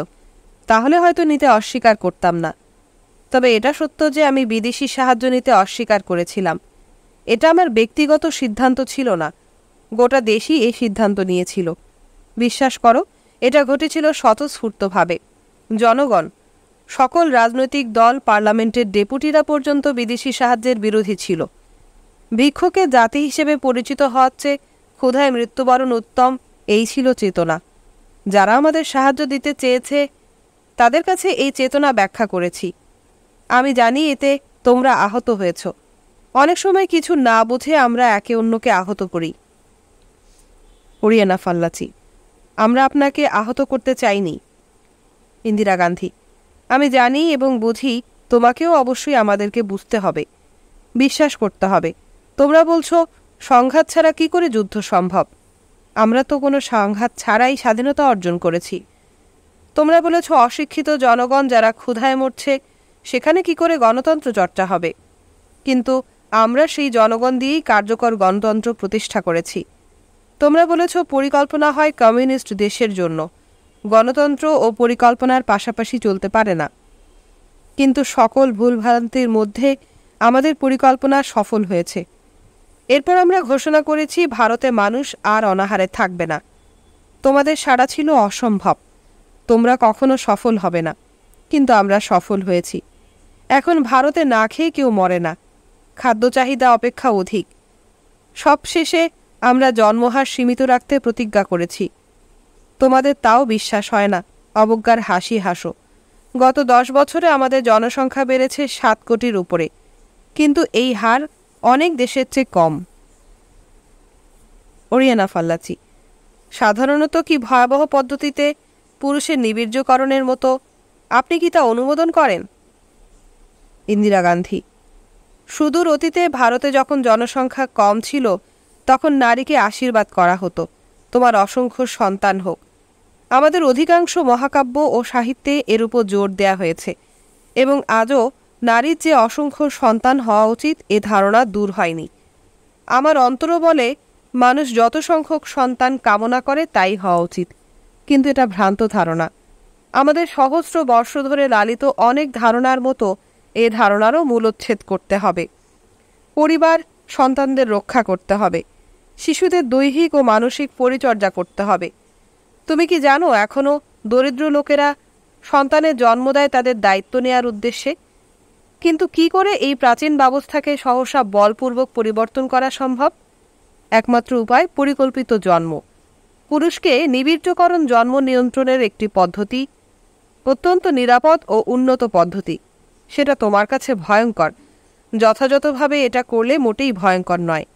তাহলে হয়তো নিতে অস্বীকার করতাম না। তবে এটা সত্য যে আমি বিদেশি সাহায্য নিতে অস্বীকার করেছিলাম। এটা আমার ব্যক্তিগত সিদ্ধান্ত ছিল না, গোটা দেশই এই সিদ্ধান্ত নিয়েছিল। বিশ্বাস করো, এটা ঘটেছিল স্বতঃস্ফূর্তভাবে। জনগণ, সকল রাজনৈতিক দল, পার্লামেন্টের ডেপুটিরা পর্যন্ত বিদেশি সাহায্যের বিরোধী ছিল। ভিক্ষুকে জাতি হিসেবে পরিচিত হওয়ার চেয়ে ক্ষুধায় মৃত্যুবরণ উত্তম, এই ছিল চেতনা। যারা আমাদের সাহায্য দিতে চেয়েছে তাদের কাছে এই চেতনা ব্যাখ্যা করেছি। আমি জানি এতে তোমরা আহত হয়েছ। অনেক সময় কিছু না বুঝে আমরা একে অন্যকে আহত করি। ওরিয়ানা ফাল্লাচি: আমরা আপনাকে আহত করতে চাইনি। ইন্দিরা গান্ধী: আমি জানি এবং বুঝি, তোমাকেও অবশ্যই আমাদেরকে বুঝতে হবে, বিশ্বাস করতে হবে। তোমরা বলছো সংঘাত ছাড়া কি করে যুদ্ধ সম্ভব? আমরা তো কোনো সংঘাত ছাড়াই স্বাধীনতা অর্জন করেছি। তোমরা বলেছ অশিক্ষিত জনগণ যারা ক্ষুধায় মরছে, সেখানে কি করে গণতন্ত্র চর্চা হবে? কিন্তু আমরা সেই জনগণ দিয়েই কার্যকর গণতন্ত্র প্রতিষ্ঠা করেছি। তোমরা বলেছ পরিকল্পনা হয় কমিউনিস্ট দেশের জন্য, গণতন্ত্র ও পরিকল্পনার পাশাপাশি চলতে পারে না। কিন্তু সকল ভুলভ্রান্তির মধ্যে আমাদের পরিকল্পনা সফল হয়েছে। এরপর আমরা ঘোষণা করেছি ভারতে মানুষ আর অনাহারে থাকবে না। তোমাদের সাড়া ছিল অসম্ভব, তোমরা কখনো সফল হবে না। কিন্তু আমরা সফল হয়েছি। এখন ভারতে না খেয়ে কেউ মরে না, খাদ্য চাহিদা অপেক্ষা অধিক। সবশেষে আমরা জন্মহার সীমিত রাখতে প্রতিজ্ঞা করেছি। তোমাদের তাও বিশ্বাস হয় না, অবজ্ঞার হাসি হাসো। গত 10 বছরে আমাদের জনসংখ্যা বেড়েছে 7 কোটির উপরে, কিন্তু এই হার অনেক দেশের চেয়ে কম। ওরিয়ানা ফাল্লাচি: সাধারণত কি ভয়াবহ পদ্ধতিতে পুরুষের নিবীর্যকরণের মতো? আপনি কি তা অনুমোদন করেন? ইন্দিরা গান্ধী: সুদূর অতীতে ভারতে যখন জনসংখ্যা কম ছিল, তখন নারীকে আশীর্বাদ করা হতো, তোমার অসংখ্য সন্তান হোক। আমাদের অধিকাংশ মহাকাব্য ও সাহিত্যে এর উপর জোর দেয়া হয়েছে, এবং আজও নারীর যে অসংখ্য সন্তান হওয়া উচিত এ ধারণা দূর হয়নি। আমার অন্তর বলে মানুষ যত সংখ্যক সন্তান কামনা করে তাই হওয়া উচিত, কিন্তু এটা ভ্রান্ত ধারণা। আমাদের সহস্র বর্ষ ধরে লালিত অনেক ধারণার মতো এ ধারণারও মূলোচ্ছেদ করতে হবে। পরিবার, সন্তানদের রক্ষা করতে হবে, শিশুদের দৈহিক ও মানসিক পরিচর্যা করতে হবে। তুমি কি জানো এখনও দরিদ্র লোকেরা সন্তানের জন্ম দেয় তাদের দায়িত্ব নেয়ার উদ্দেশ্যে? কিন্তু কি করে এই প্রাচীন ব্যবস্থাকে সহসা বলপূর্বক পরিবর্তন করা সম্ভব? একমাত্র উপায় পরিকল্পিত জন্ম। পুরুষকে নিবীর্যকরণ জন্ম নিয়ন্ত্রণের একটি পদ্ধতি, অত্যন্ত নিরাপদ ও উন্নত পদ্ধতি। সেটা তোমার কাছে ভয়ঙ্কর, যথাযথভাবে এটা করলে মোটেই ভয়ঙ্কর নয়।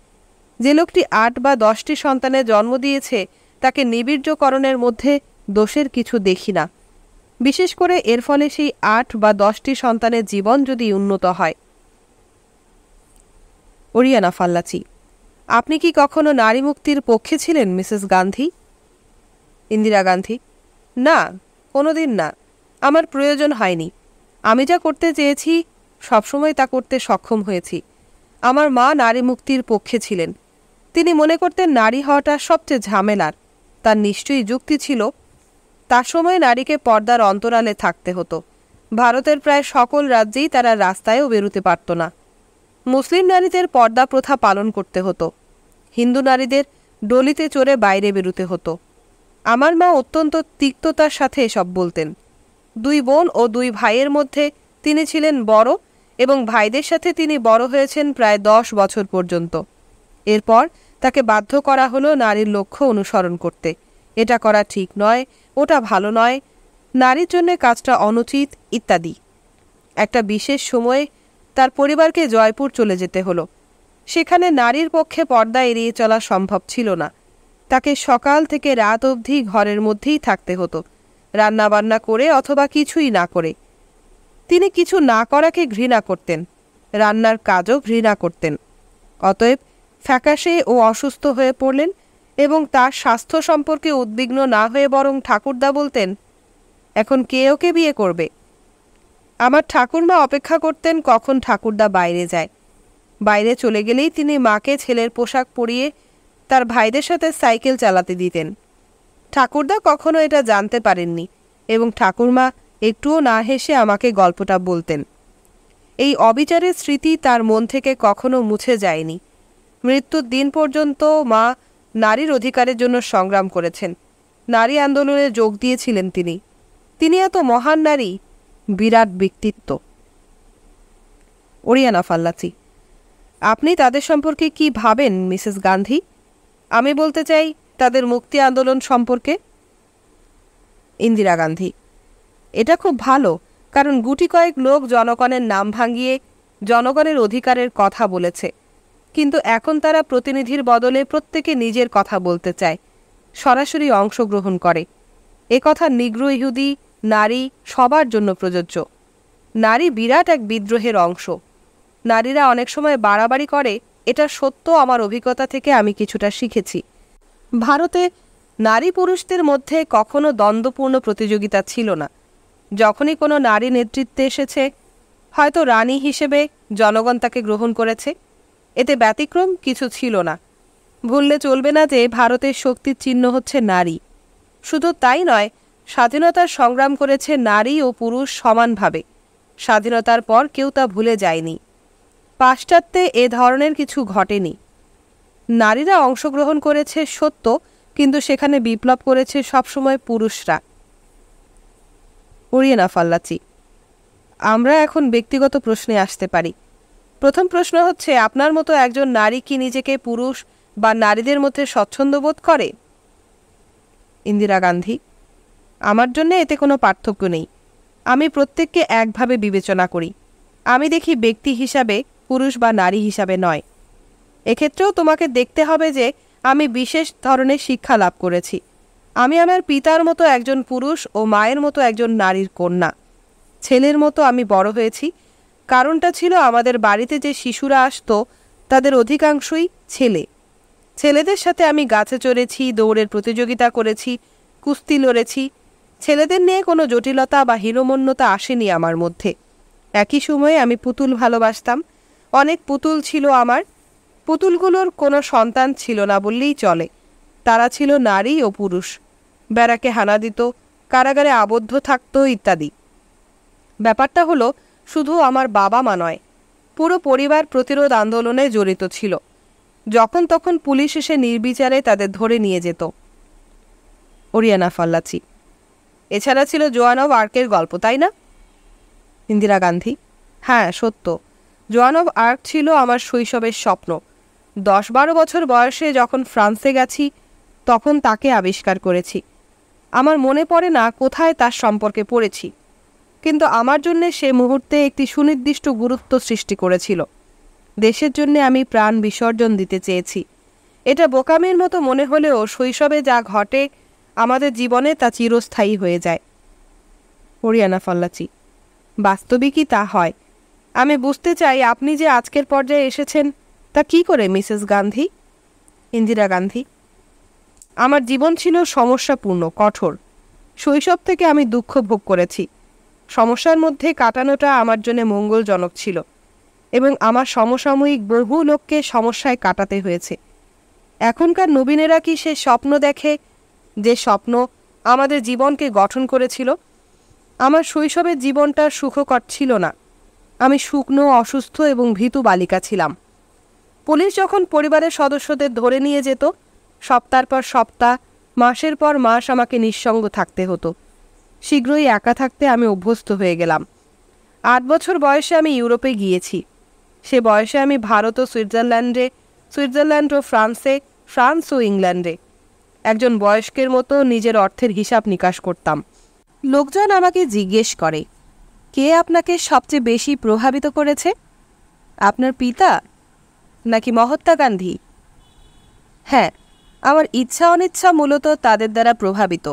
যে লোকটি 8 বা 10টি সন্তানের জন্ম দিয়েছে তাকে নিবীর্যকরণের মধ্যে দোষের কিছু দেখি না, বিশেষ করে এর ফলে সেই 8 বা 10টি সন্তানের জীবন যদি উন্নত হয়। ওরিয়ানা ফাল্লাচি: আপনি কি কখনো নারী মুক্তির পক্ষে ছিলেন মিসেস গান্ধী? ইন্দিরা গান্ধী: না, কোনোদিন না। আমার প্রয়োজন হয়নি। আমি যা করতে চেয়েছি সবসময় তা করতে সক্ষম হয়েছি। আমার মা নারী মুক্তির পক্ষে ছিলেন। তিনি মনে করতেন নারী হওয়াটা সবচেয়ে ঝামেলার। তার নিশ্চয়ই যুক্তি ছিল। তার সময় নারীকে পর্দার অন্তরালে থাকতে হতো। ভারতের প্রায় সকল রাজ্যেই তারা রাস্তায়ও বেরোতে পারত না। মুসলিম নারীদের পর্দা প্রথা পালন করতে হতো। হিন্দু নারীদের ডলিতে চড়ে বাইরে বেরোতে হতো। আমার মা অত্যন্ত তিক্ততার সাথে এসব বলতেন। 2 বোন ও 2 ভাইয়ের মধ্যে তিনি ছিলেন বড়, এবং ভাইদের সাথে তিনি বড় হয়েছেন প্রায় 10 বছর পর্যন্ত। এরপর তাকে বাধ্য করা হলো নারীর লক্ষ্য অনুসরণ করতে। এটা করা ঠিক নয়, ওটা ভালো নয়, নারীর জন্য কাজটা অনুচিত ইত্যাদি। একটা বিশেষ সময়ে তার পরিবারকে জয়পুর চলে যেতে হলো। সেখানে নারীর পক্ষে পর্দা এড়িয়ে চলা সম্ভব ছিল না। তাকে সকাল থেকে রাত অবধি ঘরের মধ্যেই থাকতে হতো, রান্নাবান্না করে অথবা কিছুই না করে। তিনি কিছু না করাকে ঘৃণা করতেন, রান্নার কাজও ঘৃণা করতেন। অতএব ফ্যাকাশে ও অসুস্থ হয়ে পড়লেন, এবং তার স্বাস্থ্য সম্পর্কে উদ্বিগ্ন না হয়ে বরং ঠাকুরদা বলতেন, এখন কে ওকে বিয়ে করবে? আমার ঠাকুরমা অপেক্ষা করতেন কখন ঠাকুরদা বাইরে যায়। বাইরে চলে গেলেই তিনি মাকে ছেলের পোশাক পরিয়ে তার ভাইদের সাথে সাইকেল চালাতে দিতেন। ঠাকুরদা কখনো এটা জানতে পারেননি, এবং ঠাকুরমা একটুও না হেসে আমাকে গল্পটা বলতেন। এই অবিচারের স্মৃতি তার মন থেকে কখনো মুছে যায়নি। মৃত্যুর দিন পর্যন্ত মা নারীর অধিকারের জন্য সংগ্রাম করেছেন, নারী আন্দোলনে যোগ দিয়েছিলেন তিনি। তিনি এত মহান নারী, বিরাট ব্যক্তিত্ব। ওরিয়ানা ফাল্লাচি: আপনি তাদের সম্পর্কে কি ভাবেন মিসেস গান্ধী? আমি বলতে চাই তাদের মুক্তি আন্দোলন সম্পর্কে। ইন্দিরা গান্ধী: এটা খুব ভালো, কারণ গুটি কয়েক লোক জনগণের নাম ভাঙিয়ে জনগণের অধিকারের কথা বলেছে, কিন্তু এখন তারা প্রতিনিধির বদলে প্রত্যেকে নিজের কথা বলতে চায়, সরাসরি অংশগ্রহণ করে। একথা নিগ্রো, ইহুদি, নারী সবার জন্য প্রযোজ্য। নারী বিরাট এক বিদ্রোহের অংশ। নারীরা অনেক সময় বাড়াবাড়ি করে, এটা সত্য। আমার অভিজ্ঞতা থেকে আমি কিছুটা শিখেছি। ভারতে নারী পুরুষদের মধ্যে কখনো দ্বন্দ্বপূর্ণ প্রতিযোগিতা ছিল না। যখনই কোনো নারী নেতৃত্বে এসেছে, হয়তো রানী হিসেবে জনগণ তাকে গ্রহণ করেছে, এতে ব্যতিক্রম কিছু ছিল না। ভুললে চলবে না যে ভারতের শক্তির চিহ্ন হচ্ছে নারী। শুধু তাই নয়, স্বাধীনতার সংগ্রাম করেছে নারী ও পুরুষ সমানভাবে। স্বাধীনতার পর কেউ তা ভুলে যায়নি। পাশ্চাত্যে এ ধরনের কিছু ঘটেনি। নারীরা অংশগ্রহণ করেছে সত্য, কিন্তু সেখানে বিপ্লব করেছে সবসময় পুরুষরা। ওরিয়েনা ফাল্লাচি, আমরা এখন ব্যক্তিগত প্রশ্নে আসতে পারি। প্রথম প্রশ্ন হচ্ছে, আপনার মতো একজন নারী কি নিজেকে পুরুষ বা নারীদের মধ্যে স্বচ্ছন্দ বোধ করে? ইন্দিরা গান্ধী, আমার জন্য এতে কোনো পার্থক্য নেই। আমি প্রত্যেককে একভাবে বিবেচনা করি। আমি দেখি ব্যক্তি হিসাবে, পুরুষ বা নারী হিসাবে নয়। এক্ষেত্রেও তোমাকে দেখতে হবে যে আমি বিশেষ ধরনের শিক্ষা লাভ করেছি। আমি আমার পিতার মতো একজন পুরুষ ও মায়ের মতো একজন নারীর কন্যা। ছেলের মতো আমি বড় হয়েছি। কারণটা ছিল, আমাদের বাড়িতে যে শিশুরা আসতো তাদের অধিকাংশই ছেলে। ছেলেদের সাথে আমি গাছে চড়েছি, দৌড়ের প্রতিযোগিতা করেছি, কুস্তি লড়েছি। ছেলেদের নিয়ে কোনো জটিলতা বা হীনমন্যতা আসেনি আমার মধ্যে। একই সময়ে আমি পুতুল ভালোবাসতাম। অনেক পুতুল ছিল আমার। পুতুলগুলোর কোনো সন্তান ছিল না বললেই চলে। তারা ছিল নারী ও পুরুষ। ব্যারাকে হানা দিত, কারাগারে আবদ্ধ থাকত ইত্যাদি। ব্যাপারটা হলো, শুধু আমার বাবা মা নয়, পুরো পরিবার প্রতিরোধ আন্দোলনে জড়িত ছিল। যখন তখন পুলিশ এসে নির্বিচারে তাদের ধরে নিয়ে যেত। ওরিয়ানা ফাল্লাচি, এছাড়া ছিল জোয়ান অব আর্কের গল্প, তাই না? ইন্দিরা গান্ধী, হ্যাঁ সত্য। জোয়ান অব আর্ক ছিল আমার শৈশবের স্বপ্ন। 10-12 বছর বয়সে যখন ফ্রান্সে গেছি, তখন তাকে আবিষ্কার করেছি। আমার মনে পড়ে না কোথায় তার সম্পর্কে পড়েছি, কিন্তু আমার জন্যে সে মুহূর্তে একটি সুনির্দিষ্ট গুরুত্ব সৃষ্টি করেছিল। দেশের জন্যে আমি প্রাণ বিসর্জন দিতে চেয়েছি। এটা বোকামির মতো মনে হলেও শৈশবে যা ঘটে আমাদের জীবনে তা চিরস্থায়ী হয়ে যায়। ওরিয়ানা ফাল্লাচি, বাস্তবিকই তা হয়। আমি বুঝতে চাই, আপনি যে আজকের পর্যায়ে এসেছেন তা কি করে, মিসেস গান্ধী? ইন্দিরা গান্ধী, আমার জীবন ছিল সমস্যাপূর্ণ, কঠোর। শৈশব থেকে আমি দুঃখ ভোগ করেছি। সমস্যার মধ্যে কাটানোটা আমার জন্য মঙ্গলজনক ছিল, এবং আমার সমসাময়িক বহু লোককে সমস্যায় কাটাতে হয়েছে। এখনকার নবীনেরা কি সে স্বপ্ন দেখে যে স্বপ্ন আমাদের জীবনকে গঠন করেছিল? আমার শৈশবের জীবনটা সুখকর ছিল না। আমি শুকনো, অসুস্থ এবং ভীতু বালিকা ছিলাম। পুলিশ যখন পরিবারের সদস্যদের ধরে নিয়ে যেত, সপ্তাহের পর সপ্তাহ, মাসের পর মাস আমাকে নিঃসঙ্গ থাকতে হতো। শীঘ্রই একা থাকতে আমি অভ্যস্ত হয়ে গেলাম। 8 বছর বয়সে আমি ইউরোপে গিয়েছি। সে বয়সে আমি ভারত ও সুইজারল্যান্ডে, সুইজারল্যান্ড ও ফ্রান্সে, ফ্রান্স ও ইংল্যান্ডে একজন বয়স্কের মতো নিজের অর্থের হিসাব নিকাশ করতাম। লোকজন আমাকে জিজ্ঞেস করে, কে আপনাকে সবচেয়ে বেশি প্রভাবিত করেছে? আপনার পিতা নাকি মহাত্মা গান্ধী? হ্যাঁ, আমার ইচ্ছা অনিচ্ছা মূলত তাদের দ্বারা প্রভাবিত।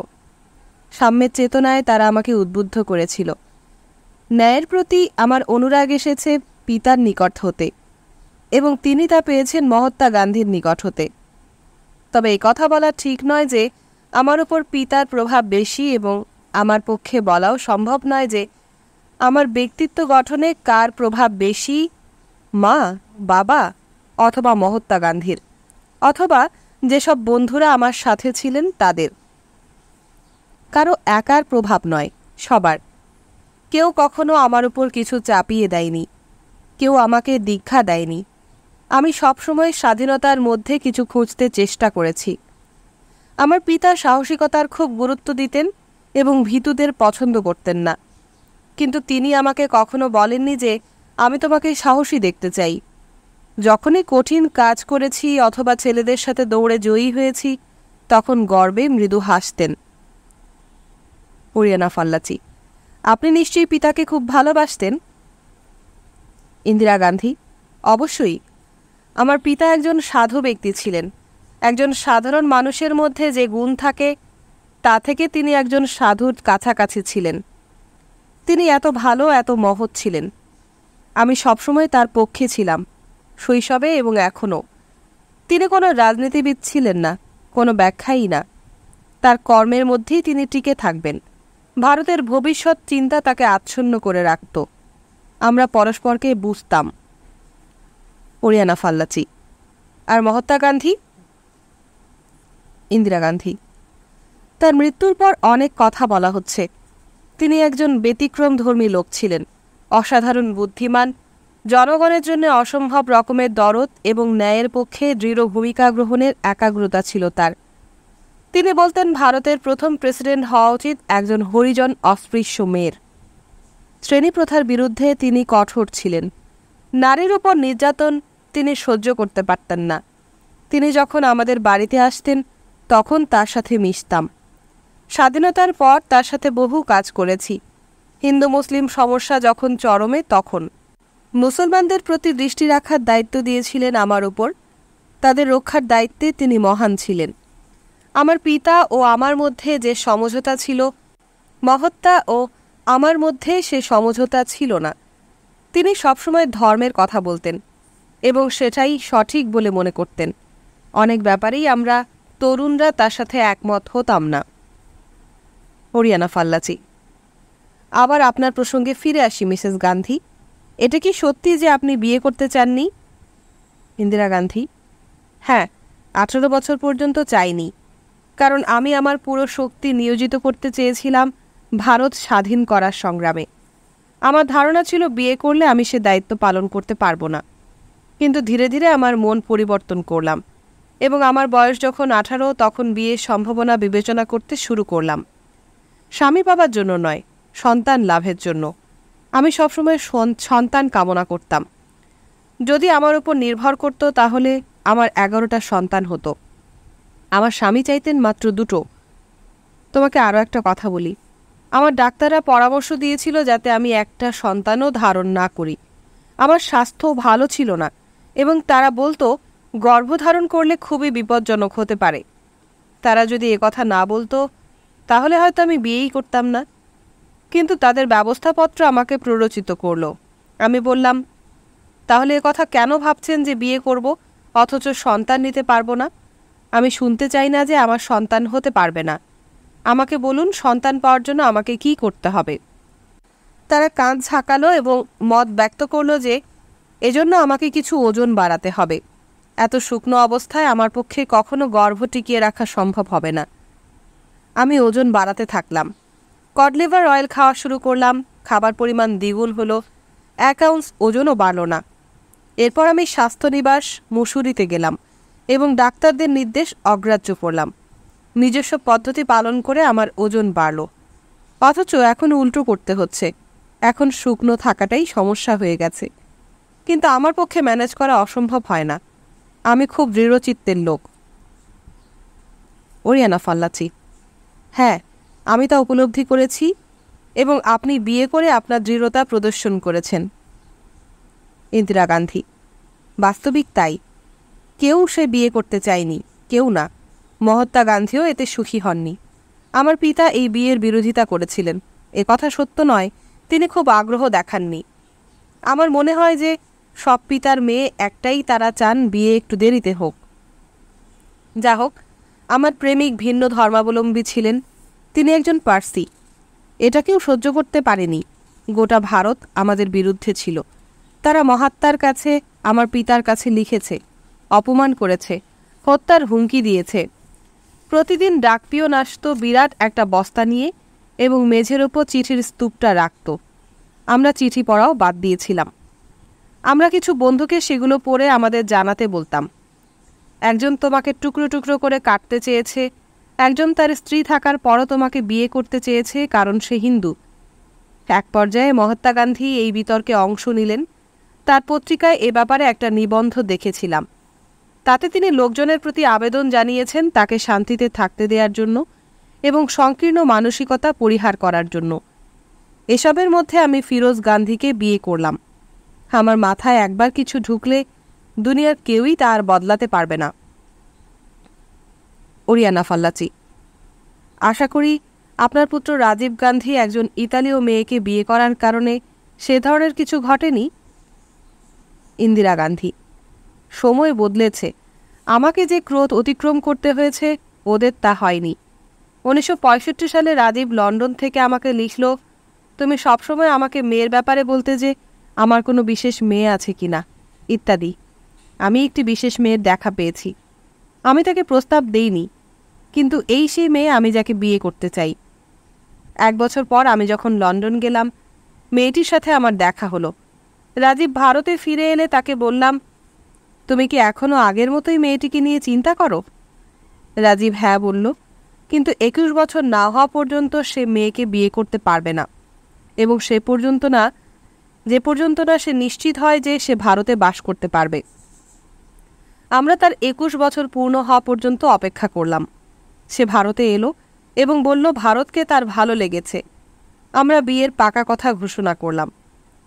সাম্যের চেতনায় তারা আমাকে উদ্বুদ্ধ করেছিল। ন্যায়ের প্রতি আমার অনুরাগ এসেছে পিতার নিকট হতে, এবং তিনি তা পেয়েছেন মহাত্মা গান্ধীর নিকট হতে। তবে এই কথা বলা ঠিক নয় যে আমার উপর পিতার প্রভাব বেশি, এবং আমার পক্ষে বলাও সম্ভব নয় যে আমার ব্যক্তিত্ব গঠনে কার প্রভাব বেশি, মা, বাবা অথবা মহাত্মা গান্ধীর, অথবা যেসব বন্ধুরা আমার সাথে ছিলেন তাদের। কারো একার প্রভাব নয়, সবার। কেউ কখনো আমার উপর কিছু চাপিয়ে দেয়নি, কেউ আমাকে দীক্ষা দেয়নি। আমি সবসময় স্বাধীনতার মধ্যে কিছু খুঁজতে চেষ্টা করেছি। আমার পিতা সাহসিকতার খুব গুরুত্ব দিতেন এবং ভীতুদের পছন্দ করতেন না, কিন্তু তিনি আমাকে কখনো বলেননি যে আমি তোমাকে সাহসী দেখতে চাই। যখনই কঠিন কাজ করেছি অথবা ছেলেদের সাথে দৌড়ে জয়ী হয়েছি, তখন গর্বে মৃদু হাসতেন। ওরিয়ানা ফাল্লাচি, আপনি নিশ্চয়ই পিতাকে খুব ভালোবাসতেন? ইন্দিরা গান্ধী: অবশ্যই। আমার পিতা একজন সাধু ব্যক্তি ছিলেন। একজন সাধারণ মানুষের মধ্যে যে গুণ থাকে তা থেকে তিনি একজন সাধুর কাছাকাছি ছিলেন। তিনি এত ভালো, এত মহৎ ছিলেন। আমি সবসময় তার পক্ষে ছিলাম, শৈশবে এবং এখনও। তিনি কোনো রাজনীতিবিদ ছিলেন না, কোনো ব্যাখ্যাই না। তার কর্মের মধ্যেই তিনি টিকে থাকবেন। ভারতের ভবিষ্যৎ চিন্তা তাকে আচ্ছন্ন করে রাখত। আমরা পরস্পরকে বুঝতাম। ওরিয়ানা ফাল্লাচি: আর মহাত্মা গান্ধী? ইন্দিরা গান্ধী: তার মৃত্যুর পর অনেক কথা বলা হচ্ছে। তিনি একজন ব্যতিক্রমধর্মী লোক ছিলেন, অসাধারণ বুদ্ধিমান, জনগণের জন্য অসম্ভব রকমের দরদ এবং ন্যায়ের পক্ষে দৃঢ় ভূমিকা গ্রহণের একাগ্রতা ছিল তার। তিনি বলতেন ভারতের প্রথম প্রেসিডেন্ট হওয়া উচিত একজন হরিজন অস্পৃশ্য মেয়ের। শ্রেণীপ্রথার বিরুদ্ধে তিনি কঠোর ছিলেন। নারীর উপর নির্যাতন তিনি সহ্য করতে পারতেন না। তিনি যখন আমাদের বাড়িতে আসতেন তখন তার সাথে মিশতাম। স্বাধীনতার পর তার সাথে বহু কাজ করেছি। হিন্দু মুসলিম সমস্যা যখন চরমে তখন মুসলমানদের প্রতি দৃষ্টি রাখার দায়িত্ব দিয়েছিলেন আমার উপর। তাদের রক্ষার দায়িত্বে তিনি মহান ছিলেন। আমার পিতা ও আমার মধ্যে যে সমঝোতা ছিল, মহাত্মা ও আমার মধ্যে সে সমঝোতা ছিল না। তিনি সবসময় ধর্মের কথা বলতেন এবং সেটাই সঠিক বলে মনে করতেন। অনেক ব্যাপারেই আমরা তরুণরা তার সাথে একমত হতাম না। ওরিয়ানা ফাল্লাচি: আবার আপনার প্রসঙ্গে ফিরে আসি মিসেস গান্ধী। এটা কি সত্যি যে আপনি বিয়ে করতে চাননি? ইন্দিরা গান্ধী: হ্যাঁ, 18 বছর পর্যন্ত চাইনি, কারণ আমি আমার পুরো শক্তি নিয়োজিত করতে চেয়েছিলাম ভারত স্বাধীন করার সংগ্রামে। আমার ধারণা ছিল বিয়ে করলে আমি সে দায়িত্ব পালন করতে পারবো না। কিন্তু ধীরে ধীরে আমার মন পরিবর্তন করলাম এবং আমার বয়স যখন 18 তখন বিয়ের সম্ভাবনা বিবেচনা করতে শুরু করলাম। স্বামী পাবার জন্য নয়, সন্তান লাভের জন্য। আমি সবসময় সন্তান কামনা করতাম। যদি আমার উপর নির্ভর করত তাহলে আমার 11টা সন্তান হতো। আমার স্বামী চাইতেন মাত্র 2টো। তোমাকে আরও একটা কথা বলি, আমার ডাক্তাররা পরামর্শ দিয়েছিল যাতে আমি একটা সন্তানও ধারণ না করি। আমার স্বাস্থ্য ভালো ছিল না এবং তারা বলতো গর্ভধারণ করলে খুবই বিপজ্জনক হতে পারে। তারা যদি একথা না বলতো তাহলে হয়তো আমি বিয়েই করতাম না। কিন্তু তাদের ব্যবস্থাপত্র আমাকে প্ররোচিত করলো। আমি বললাম, তাহলে একথা কেন ভাবছেন যে বিয়ে করব অথচ সন্তান নিতে পারবো না? আমি শুনতে চাই না যে আমার সন্তান হতে পারবে না। আমাকে বলুন সন্তান পাওয়ার জন্য আমাকে কি করতে হবে। তারা কাঁধ ঝাঁকালো এবং মত ব্যক্ত করলো যে এজন্য আমাকে কিছু ওজন বাড়াতে হবে। এত শুকনো অবস্থায় আমার পক্ষে কখনো গর্ভ টিকিয়ে রাখা সম্ভব হবে না। আমি ওজন বাড়াতে থাকলাম। কড লিভার অয়েল খাওয়া শুরু করলাম। খাবার পরিমাণ দ্বিগুণ হলো। 1 আউন্স ওজনও বাড়ল না। এরপর আমি স্বাস্থ্যনিবাস মুসুরিতে গেলাম এবং ডাক্তারদের নির্দেশ অগ্রাহ্য করলাম। নিজস্ব পদ্ধতি পালন করে আমার ওজন বাড়ল। অথচ এখন উল্টো করতে হচ্ছে। এখন শুকনো থাকাটাই সমস্যা হয়ে গেছে। কিন্তু আমার পক্ষে ম্যানেজ করা অসম্ভব হয় না। আমি খুব দৃঢ়চিত্তের লোক। ওরিয়ানা ফাল্লাচি: হ্যাঁ, আমি তা উপলব্ধি করেছি এবং আপনি বিয়ে করে আপনার দৃঢ়তা প্রদর্শন করেছেন। ইন্দিরা গান্ধী: বাস্তবিক তাই। কেউ সে বিয়ে করতে চায়নি, কেউ না। মহাত্মা গান্ধীও এতে সুখী হননি। আমার পিতা এই বিয়ের বিরোধিতা করেছিলেন। এ কথা সত্য নয়, তিনি খুব আগ্রহ দেখাননি। আমার মনে হয় যে সব পিতার মেয়ে একটাই, তারা চান বিয়ে একটু দেরিতে হোক। যা হোক, আমার প্রেমিক ভিন্ন ধর্মাবলম্বী ছিলেন। তিনি একজন পার্সি। এটাকেও সহ্য করতে পারেনি। গোটা ভারত আমাদের বিরুদ্ধে ছিল। তারা মহাত্মার কাছে, আমার পিতার কাছে লিখেছে, অপমান করেছে, হত্যার হুমকি দিয়েছে। প্রতিদিন ডাকপিয়ন আসতো বিরাট একটা বস্তা নিয়ে এবং মেঝের ওপর চিঠির স্তূপটা রাখত। আমরা চিঠি পড়াও বাদ দিয়েছিলাম। আমরা কিছু বন্ধুকে সেগুলো পড়ে আমাদের জানাতে বলতাম। একজন তোমাকে টুকরো টুকরো করে কাটতে চেয়েছে, একজন তার স্ত্রী থাকার পরও তোমাকে বিয়ে করতে চেয়েছে কারণ সে হিন্দু। এক পর্যায়ে মহাত্মা গান্ধী এই বিতর্কে অংশ নিলেন। তার পত্রিকায় এ ব্যাপারে একটা নিবন্ধ দেখেছিলাম। তাতে তিনি লোকজনের প্রতি আবেদন জানিয়েছেন তাকে শান্তিতে থাকতে দেওয়ার জন্য এবং সংকীর্ণ মানসিকতা পরিহার করার জন্য। এসবের মধ্যে আমি ফিরোজ গান্ধীকে বিয়ে করলাম। আমার মাথায় একবার কিছু ঢুকলে দুনিয়ার কেউই তা আর বদলাতে পারবে না। ওরিয়ানা ফাল্লাচি: আশা করি আপনার পুত্র রাজীব গান্ধী একজন ইতালীয় মেয়েকে বিয়ে করার কারণে সে ধরনের কিছু ঘটেনি। ইন্দিরা গান্ধী: সময় বদলেছে, আমাকে যে ক্রোধ অতিক্রম করতে হয়েছে ওদের তা হয়নি। 1965 সালে রাজীব লন্ডন থেকে আমাকে লিখল, তুমি সবসময় আমাকে মেয়ের ব্যাপারে বলতে যে আমার কোনো বিশেষ মেয়ে আছে কিনা ইত্যাদি। আমি একটি বিশেষ মেয়ের দেখা পেয়েছি। আমি তাকে প্রস্তাব দেইনি, কিন্তু এই সেই মেয়ে আমি যাকে বিয়ে করতে চাই। 1 বছর পর আমি যখন লন্ডন গেলাম, মেয়েটির সাথে আমার দেখা হলো। রাজীব ভারতে ফিরে এলে তাকে বললাম, তুমি কি এখনও আগের মতোই মেয়েটিকে নিয়ে চিন্তা করো? রাজীব হ্যাঁ বলল, কিন্তু 21 বছর না হওয়া পর্যন্ত সে মেয়েকে বিয়ে করতে পারবে না, এবং যে পর্যন্ত না সে নিশ্চিত হয় যে সে ভারতে বাস করতে পারবে। আমরা তার 21 বছর পূর্ণ হওয়া পর্যন্ত অপেক্ষা করলাম। সে ভারতে এলো এবং বলল ভারতকে তার ভালো লেগেছে। আমরা বিয়ের পাকা কথা ঘোষণা করলাম।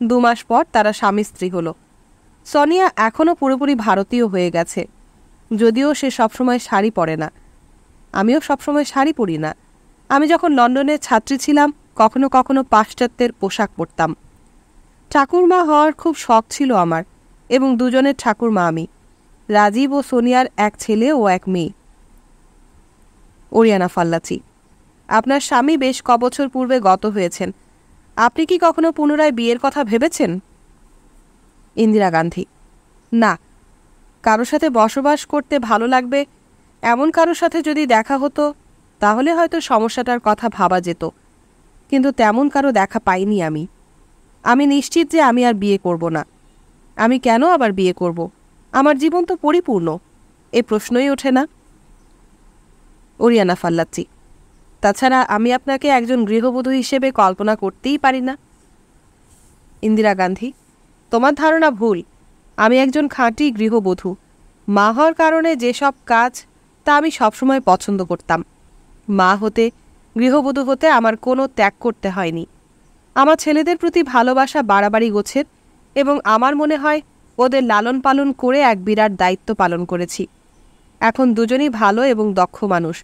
2 মাস পর তারা স্বামী স্ত্রী হলো। সোনিয়া এখনও পুরোপুরি ভারতীয় হয়ে গেছে, যদিও সে সবসময় শাড়ি পরে না। আমিও সবসময় শাড়ি পরি না। আমি যখন লন্ডনের ছাত্রী ছিলাম কখনো কখনো পাশ্চাত্যের পোশাক পরতাম। ঠাকুরমা হওয়ার খুব শখ ছিল আমার, এবং দুজনের ঠাকুরমা আমি। রাজীব ও সোনিয়ার এক ছেলে ও এক মেয়ে। ওরিয়ানা ফাল্লাচি: আপনার স্বামী বেশ কবছর পূর্বে গত হয়েছেন। আপনি কি কখনো পুনরায় বিয়ের কথা ভেবেছেন? ইন্দিরা গান্ধী: না, কারোর সাথে বসবাস করতে ভালো লাগবে এমন কারোর সাথে যদি দেখা হতো তাহলে হয়তো সমস্যাটার কথা ভাবা যেত, কিন্তু তেমন কারো দেখা পাইনি আমি। আমি নিশ্চিত যে আমি আর বিয়ে করব না। আমি কেন আবার বিয়ে করব? আমার জীবন তো পরিপূর্ণ, এ প্রশ্নই ওঠে না। ওরিয়ানা ফাল্লাচি: তাছাড়া আমি আপনাকে একজন গৃহবধূ হিসেবে কল্পনা করতেই পারি না। ইন্দিরা গান্ধী: তোমার ধারণা ভুল। আমি একজন খাঁটি গৃহবধূ। মা হওয়ার কারণে যেসব কাজ তা আমি সবসময় পছন্দ করতাম। মা হতে, গৃহবধূ হতে আমার কোনো ত্যাগ করতে হয়নি। আমার ছেলেদের প্রতি ভালোবাসা বাড়াবাড়ি গোছের, এবং আমার মনে হয় ওদের লালন পালন করে এক বিরাট দায়িত্ব পালন করেছি। এখন দুজনই ভালো এবং দক্ষ মানুষ।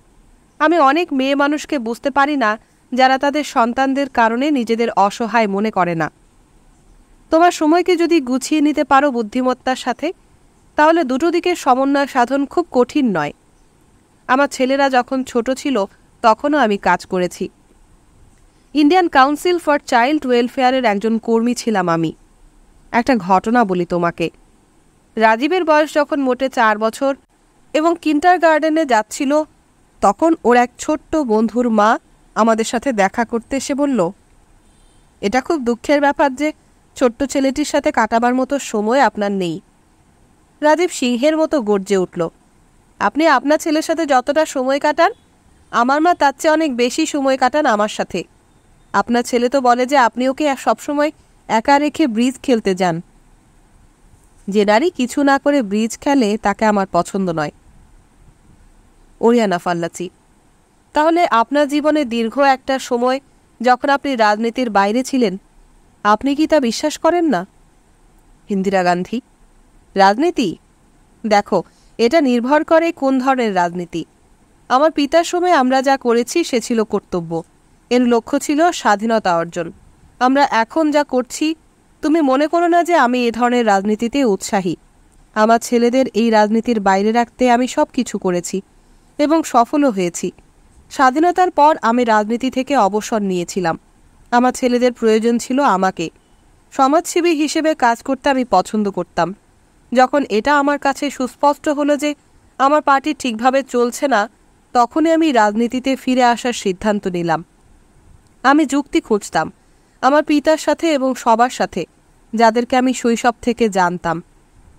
আমি অনেক মেয়ে মানুষকে বুঝতে পারি না যারা তাদের সন্তানদের কারণে নিজেদের অসহায় মনে করে না। তোমার সময়কে যদি গুছিয়ে নিতে পারো বুদ্ধিমত্তার সাথে, তাহলে দুটো দিকের সমন্বয় সাধন খুব কঠিন নয়। আমার ছেলেরা যখন ছোট ছিল তখনও আমি কাজ করেছি। ইন্ডিয়ান কাউন্সিল ফর চাইল্ড ওয়েলফেয়ারের একজন কর্মী ছিলাম আমি। একটা ঘটনা বলি তোমাকে। রাজীবের বয়স যখন মোটে 4 বছর এবং কিন্ডারগার্টেনে যাচ্ছিল, তখন ওর এক ছোট্ট বন্ধুর মা আমাদের সাথে দেখা করতে এসে বলল, এটা খুব দুঃখের ব্যাপার যে ছোট্ট ছেলেটির সাথে কাটাবার মতো সময় আপনার নেই। রাজীব সিংহের মতো গর্জে উঠল, আপনি আপনার ছেলের সাথে যতটা সময় কাটান, আমার মা তার চেয়ে অনেক বেশি সময় কাটান আমার সাথে। আপনার ছেলে তো বলে যে আপনি ওকে সবসময় একা রেখে ব্রিজ খেলতে যান। যে নারী কিছু না করে ব্রিজ খেলে তাকে আমার পছন্দ নয়। ওরিয়ানা ফাল্লাচি: তাহলে আপনার জীবনে দীর্ঘ একটা সময় যখন আপনি রাজনীতির বাইরে ছিলেন, আপনি কি তা বিশ্বাস করেন না? ইন্দিরা গান্ধী: রাজনীতি? দেখো, এটা নির্ভর করে কোন ধরনের রাজনীতি। আমার পিতার সময় আমরা যা করেছি সে ছিল কর্তব্য। এর লক্ষ্য ছিল স্বাধীনতা অর্জন। আমরা এখন যা করছি, তুমি মনে করো না যে আমি এ ধরনের রাজনীতিতে উৎসাহী। আমার ছেলেদের এই রাজনীতির বাইরে রাখতে আমি সব কিছু করেছি এবং সফলও হয়েছি। স্বাধীনতার পর আমি রাজনীতি থেকে অবসর নিয়েছিলাম। আমার ছেলেদের প্রয়োজন ছিল আমাকে। সমাজসেবী হিসেবে কাজ করতে আমি পছন্দ করতাম। যখন এটা আমার কাছে সুস্পষ্ট হলো যে আমার পার্টি ঠিকভাবে চলছে না, তখনই আমি রাজনীতিতে ফিরে আসার সিদ্ধান্ত নিলাম। আমি যুক্তি খুঁজতাম আমার পিতার সাথে এবং সবার সাথে, যাদেরকে আমি শৈশব থেকে জানতাম।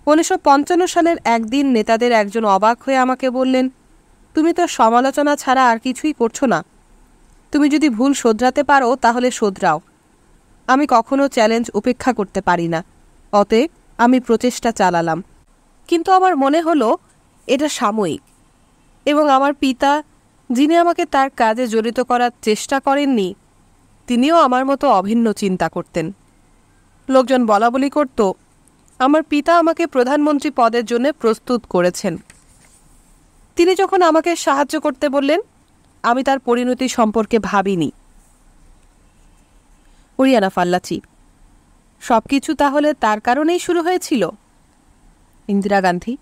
1955 সালের একদিন নেতাদের একজন অবাক হয়ে আমাকে বললেন, তুমি তো সমালোচনা ছাড়া আর কিছুই করছো না। তুমি যদি ভুল শোধরাতে পারো তাহলে শোধরাও। আমি কখনো চ্যালেঞ্জ উপেক্ষা করতে পারি না, অতএব আমি প্রচেষ্টা চালালাম। কিন্তু আমার মনে হলো এটা সাময়িক, এবং আমার পিতা, যিনি আমাকে তার কাজে জড়িত করার চেষ্টা করেননি, তিনিও আমার মতো অভিন্ন চিন্তা করতেন। লোকজন বলাবলি করত, আমার পিতা আমাকে প্রধানমন্ত্রী পদের জন্য প্রস্তুত করেছেন। তিনি যখন আমাকে সাহায্য করতে বললেন, আমি তার পরিণতি সম্পর্কে ভাবিনি। ওরিয়ানা ফাল্লাচি: সবকিছু তাহলে তার কারণেই শুরু হয়েছিল? ইন্দিরা গান্ধী: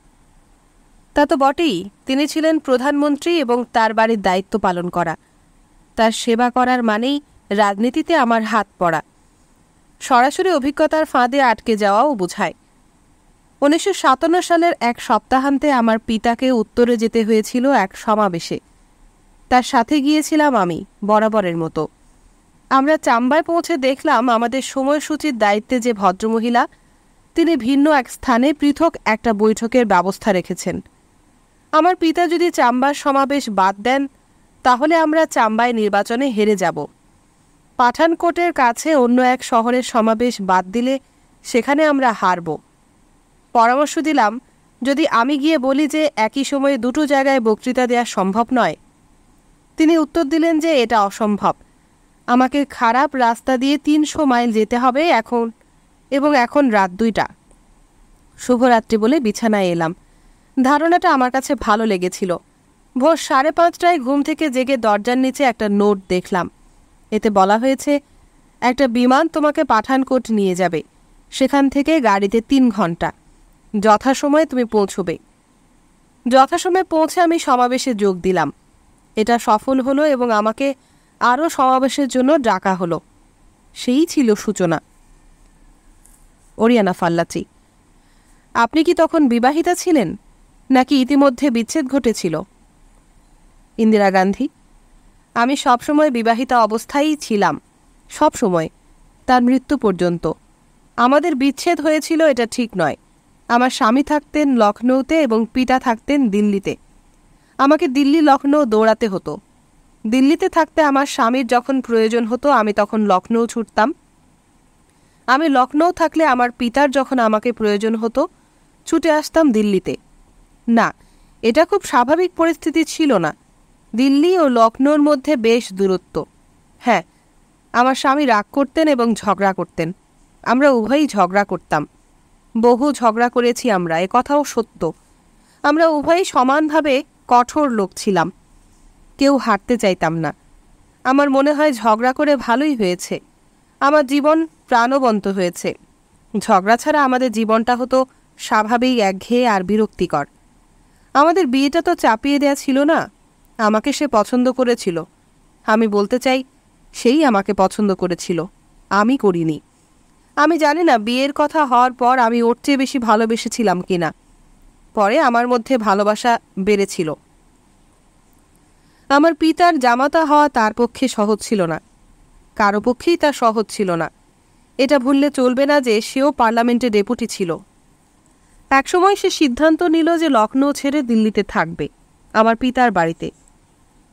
তা তো বটেই। তিনি ছিলেন প্রধানমন্ত্রী এবং তার বাড়ির দায়িত্ব পালন করা। তার সেবা করার মানেই রাজনীতিতে আমার হাত পড়া। সরাসরি অভিজ্ঞতার ফাঁদে আটকে যাওয়াও বোঝায়। 1957 সালের এক সপ্তাহান্তে আমার পিতাকে উত্তরে যেতে হয়েছিল এক সমাবেশে। তার সাথে গিয়েছিলাম আমি, বরাবরের মতো। আমরা চাম্বায় পৌঁছে দেখলাম আমাদের সময়সূচির দায়িত্বে যে ভদ্রমহিলা, তিনি ভিন্ন এক স্থানে পৃথক একটা বৈঠকের ব্যবস্থা রেখেছেন। আমার পিতা যদি চাম্বার সমাবেশ বাদ দেন, তাহলে আমরা চাম্বায় নির্বাচনে হেরে যাব। পাঠানকোটের কাছে অন্য এক শহরের সমাবেশ বাদ দিলে সেখানে আমরা হারব। পরামর্শ দিলাম, যদি আমি গিয়ে বলি যে একই সময়ে দুটো জায়গায় বক্তৃতা দেওয়া সম্ভব নয়। তিনি উত্তর দিলেন যে এটা অসম্ভব। আমাকে খারাপ রাস্তা দিয়ে 300 মাইল যেতে হবে এখন রাত 2টা। শুভরাত্রি বলে বিছানায় এলাম। ধারণাটা আমার কাছে ভালো লেগেছিল। ভোর 5:30টায় ঘুম থেকে জেগে দরজার নিচে একটা নোট দেখলাম। এতে বলা হয়েছে, একটা বিমান তোমাকে পাঠানকোট নিয়ে যাবে। সেখান থেকে গাড়িতে 3 ঘন্টা। যথাসময়ে তুমি পৌঁছবে। যথাসময়ে পৌঁছে আমি সমাবেশে যোগ দিলাম। এটা সফল হলো এবং আমাকে আরও সমাবেশের জন্য ডাকা হলো। সেই ছিল সূচনা। ওরিয়ানা ফাল্লাচি: আপনি কি তখন বিবাহিতা ছিলেন, নাকি ইতিমধ্যে বিচ্ছেদ ঘটেছিল? ইন্দিরা গান্ধী: আমি সবসময় বিবাহিতা অবস্থায়ই ছিলাম, সবসময়, তার মৃত্যু পর্যন্ত। আমাদের বিচ্ছেদ হয়েছিল এটা ঠিক নয়। আমার স্বামী থাকতেন লখনৌতে এবং পিতা থাকতেন দিল্লিতে। আমাকে দিল্লি লখনৌ দৌড়াতে হতো। দিল্লিতে থাকতে আমার স্বামীর যখন প্রয়োজন হতো আমি তখন লখনৌ ছুটতাম। আমি লখনৌ থাকলে আমার পিতার যখন আমাকে প্রয়োজন হতো ছুটে আসতাম দিল্লিতে। না, এটা খুব স্বাভাবিক পরিস্থিতি ছিল না। দিল্লি ও লখনৌর মধ্যে বেশ দূরত্ব। হ্যাঁ, আমার স্বামী রাগ করতেন এবং ঝগড়া করতেন। আমরা উভয়ই ঝগড়া করতাম। বহু ঝগড়া করেছি আমরা, এ কথাও সত্য। আমরা উভয়ই সমানভাবে কঠোর লোক ছিলাম। কেউ হারতে চাইতাম না। আমার মনে হয় ঝগড়া করে ভালোই হয়েছে। আমার জীবন প্রাণবন্ত হয়েছে। ঝগড়া ছাড়া আমাদের জীবনটা হতো স্বাভাবিক, একঘেয়ে আর বিরক্তিকর। আমাদের বিয়েটা তো চাপিয়ে দেয়া ছিল না। আমাকে সে পছন্দ করেছিল। আমি বলতে চাই, সেই আমাকে পছন্দ করেছিল, আমি করিনি। আমি জানি না বিয়ের কথা হওয়ার পর আমি ওর চেয়ে বেশি ভালোবেসেছিলাম কিনা। পরে আমার মধ্যে ভালোবাসা বেড়েছিল। আমার পিতার জামাতা হওয়া তার পক্ষে সহজ ছিল না। কারো পক্ষেই তা সহজ ছিল না। এটা ভুললে চলবে না যে সেও পার্লামেন্টে ডেপুটি ছিল। একসময় সে সিদ্ধান্ত নিল যে লখনৌ ছেড়ে দিল্লিতে থাকবে, আমার পিতার বাড়িতে।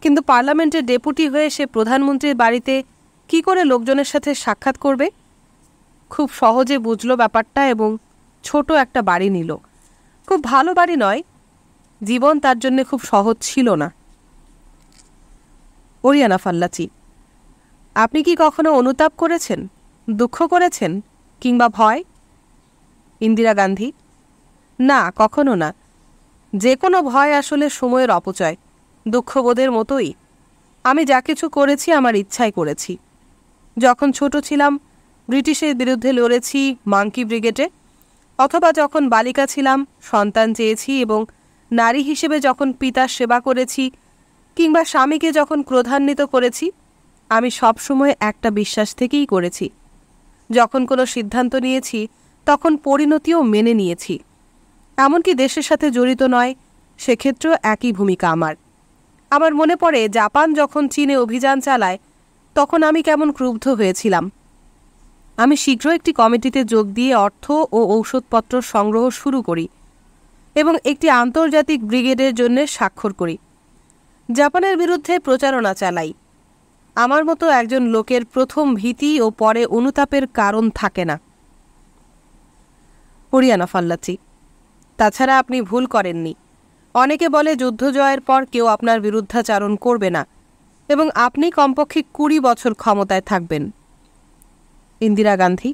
কিন্তু পার্লামেন্টের ডেপুটি হয়ে সে প্রধানমন্ত্রীর বাড়িতে কি করে লোকজনের সাথে সাক্ষাৎ করবে? খুব সহজে বুঝলো ব্যাপারটা এবং ছোট একটা বাড়ি নিল। খুব ভালো বাড়ি নয়। জীবন তার জন্য খুব সহজ ছিল না। ওরিয়ানা ফাল্লাচি: আপনি কি কখনো অনুতাপ করেছেন, দুঃখ করেছেন, কিংবা ভয়? ইন্দিরা গান্ধী: না, কখনো না। যে কোনো ভয় আসলে সময়ের অপচয়, দুঃখবোধের মতোই। আমি যা কিছু করেছি আমার ইচ্ছায় করেছি। যখন ছোট ছিলাম ব্রিটিশের বিরুদ্ধে লড়েছি মাঙ্কি ব্রিগেডে, অথবা যখন বালিকা ছিলাম সন্তান চেয়েছি এবং নারী হিসেবে যখন পিতার সেবা করেছি, কিংবা স্বামীকে যখন ক্রোধান্বিত করেছি, আমি সবসময় একটা বিশ্বাস থেকেই করেছি। যখন কোনো সিদ্ধান্ত নিয়েছি তখন পরিণতিও মেনে নিয়েছি। এমনকি দেশের সাথে জড়িত নয়, সেক্ষেত্রেও একই ভূমিকা আমার। আমার মনে পড়ে জাপান যখন চীনে অভিযান চালায় তখন আমি কেমন ক্রুদ্ধ হয়েছিলাম। আমি শীঘ্র একটি কমিটিতে যোগ দিয়ে অর্থ ও ঔষধপত্র সংগ্রহ শুরু করি এবং একটি আন্তর্জাতিক ব্রিগেডের জন্য স্বাক্ষর করি। জাপানের বিরুদ্ধে প্রচারণা চালাই। আমার মতো একজন লোকের প্রথম ভীতি ও পরে অনুতাপের কারণ থাকে না। ওরিয়ানা ফাল্লাচি: তাছাড়া আপনি ভুল করেননি। অনেকে বলে যুদ্ধ জয়ের পর কেউ আপনার বিরুদ্ধাচারণ করবে না এবং আপনি কমপক্ষে 20 বছর ক্ষমতায় থাকবেন। ইন্দিরা গান্ধী: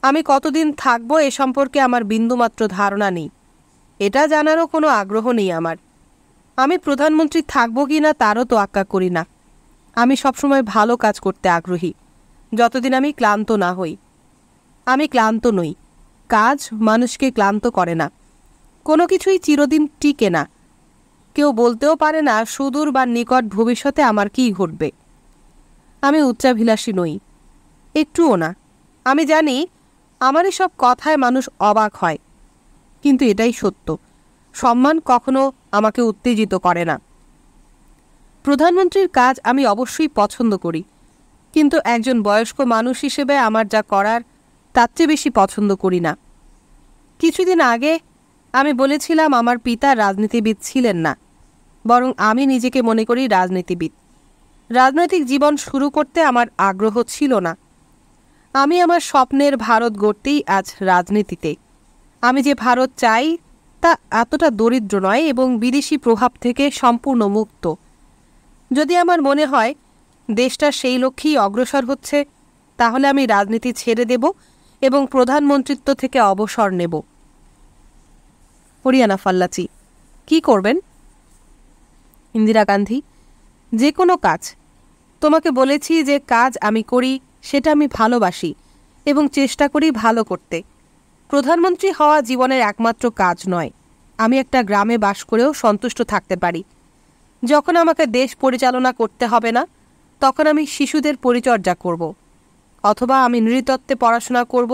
আমি কতদিন থাকবো এ সম্পর্কে আমার বিন্দুমাত্র ধারণা নেই। এটা জানারও কোনো আগ্রহ নেই আমার। আমি প্রধানমন্ত্রী থাকবো কি না তারও তোয়াক্কা করি না। আমি সবসময় ভালো কাজ করতে আগ্রহী, যতদিন আমি ক্লান্ত না হই। আমি ক্লান্ত নই। কাজ মানুষকে ক্লান্ত করে না। কোনো কিছুই চিরদিন টিকে না। কেউ বলতেও পারে না সুদূর বা নিকট ভবিষ্যতে আমার কী ঘটবে। আমি উচ্চাভিলাষী নই, একটুও না। আমি জানি আমার সব কথায় মানুষ অবাক হয়, কিন্তু এটাই সত্য। সম্মান কখনো আমাকে উত্তেজিত করে না। প্রধানমন্ত্রীর কাজ আমি অবশ্যই পছন্দ করি, কিন্তু একজন বয়স্ক মানুষ হিসেবে আমার যা করার তার চেয়ে বেশি পছন্দ করি না। কিছুদিন আগে আমি বলেছিলাম আমার পিতা রাজনীতিবিদ ছিলেন না, বরং আমি নিজেকে মনে করি রাজনীতিবিদ। রাজনৈতিক জীবন শুরু করতে আমার আগ্রহ ছিল না। আমি আমার স্বপ্নের ভারত গড়তেই আজ রাজনীতিতে। আমি যে ভারত চাই তা এতটা দরিদ্র নয় এবং বিদেশি প্রভাব থেকে সম্পূর্ণ মুক্ত। যদি আমার মনে হয় দেশটা সেই লক্ষ্যেই অগ্রসর হচ্ছে, তাহলে আমি রাজনীতি ছেড়ে দেব এবং প্রধানমন্ত্রিত্ব থেকে অবসর নেব। হরিয়ানা ফাল্লাচি: কি করবেন? ইন্দিরা গান্ধী: যে কোনো কাজ। তোমাকে বলেছি যে কাজ আমি করি সেটা আমি ভালোবাসি এবং চেষ্টা করি ভালো করতে। প্রধানমন্ত্রী হওয়া জীবনের একমাত্র কাজ নয়। আমি একটা গ্রামে বাস করেও সন্তুষ্ট থাকতে পারি। যখন আমাকে দেশ পরিচালনা করতে হবে না, তখন আমি শিশুদের পরিচর্যা করব, অথবা আমি নৃতত্ত্বে পড়াশোনা করব,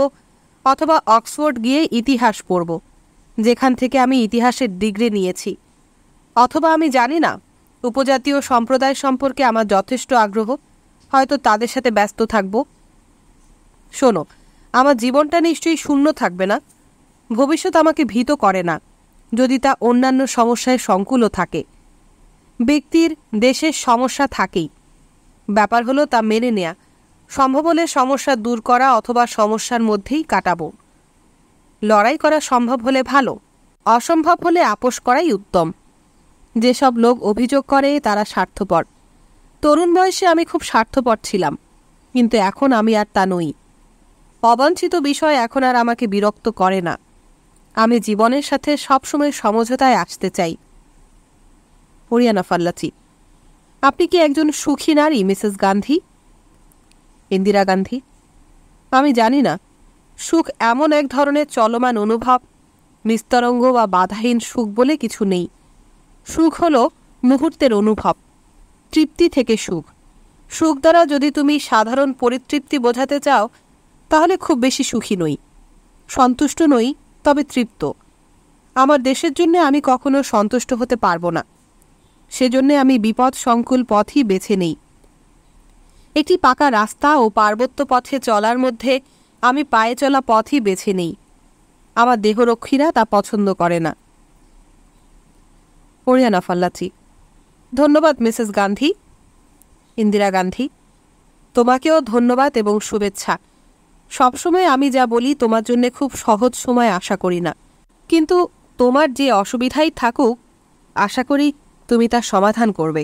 অথবা অক্সফোর্ড গিয়ে ইতিহাস পড়ব, যেখান থেকে আমি ইতিহাসের ডিগ্রি নিয়েছি। অথবা আমি জানি না, উপজাতীয় সম্প্রদায় সম্পর্কে আমার যথেষ্ট আগ্রহ, হয়তো তাদের সাথে ব্যস্ত থাকব। শোনো, আমার জীবনটা নিশ্চয়ই শূন্য থাকবে না। ভবিষ্যৎ আমাকে ভীত করে না, যদি তা অন্যান্য সমস্যায় সংকুলও থাকে। ব্যক্তির দেশের সমস্যা থাকেই, ব্যাপার হলো তা মেনে নেয়া। সম্ভব হলে সমস্যা দূর করা অথবা সমস্যার মধ্যেই কাটাবো। লড়াই করা সম্ভব হলে ভালো, অসম্ভব হলে আপোষ করাই উত্তম। যেসব লোক অভিযোগ করে তারা স্বার্থপর। তরুণ বয়সে আমি খুব স্বার্থপর ছিলাম, কিন্তু এখন আমি আর তা নই। অবাঞ্ছিত বিষয় এখন আর আমাকে বিরক্ত করে না। আমি জীবনের সাথে সবসময় সমঝোতায় আসতে চাই। হরিয়ানা ফাল্লাচি: আপনি কি একজন সুখী নারী মিসেস গান্ধী? ইন্দিরা গান্ধী: আমি জানি না। সুখ এমন এক ধরনের চলমান অনুভব, নিস্তরঙ্গ বা বাধাহীন সুখ বলে কিছু নেই। সুখ হলো মুহূর্তের অনুভব, তৃপ্তি থেকে সুখ। সুখ দ্বারা যদি তুমি সাধারণ পরিতৃপ্তি বোঝাতে চাও, তাহলে খুব বেশি সুখী নই। সন্তুষ্ট নই, তবে তৃপ্ত। আমার দেশের জন্য আমি কখনো সন্তুষ্ট হতে পারবো না। সেজন্যে আমি বিপদ সংকুল পথই বেছে নেই। একটি পাকা রাস্তা ও পার্বত্য পথে চলার মধ্যে আমি পায়ে চলা পথই বেছে নেই। আমার দেহরক্ষীরা তা পছন্দ করে না। হরিয়ানা ফাল্লাচি: ধন্যবাদ মিসেস গান্ধী। ইন্দিরা গান্ধী: তোমাকেও ধন্যবাদ এবং শুভেচ্ছা। সবসময় আমি যা বলি তোমার জন্য খুব সহজ সময় আশা করি না, কিন্তু তোমার যে অসুবিধাই থাকুক, আশা করি তুমি তার সমাধান করবে।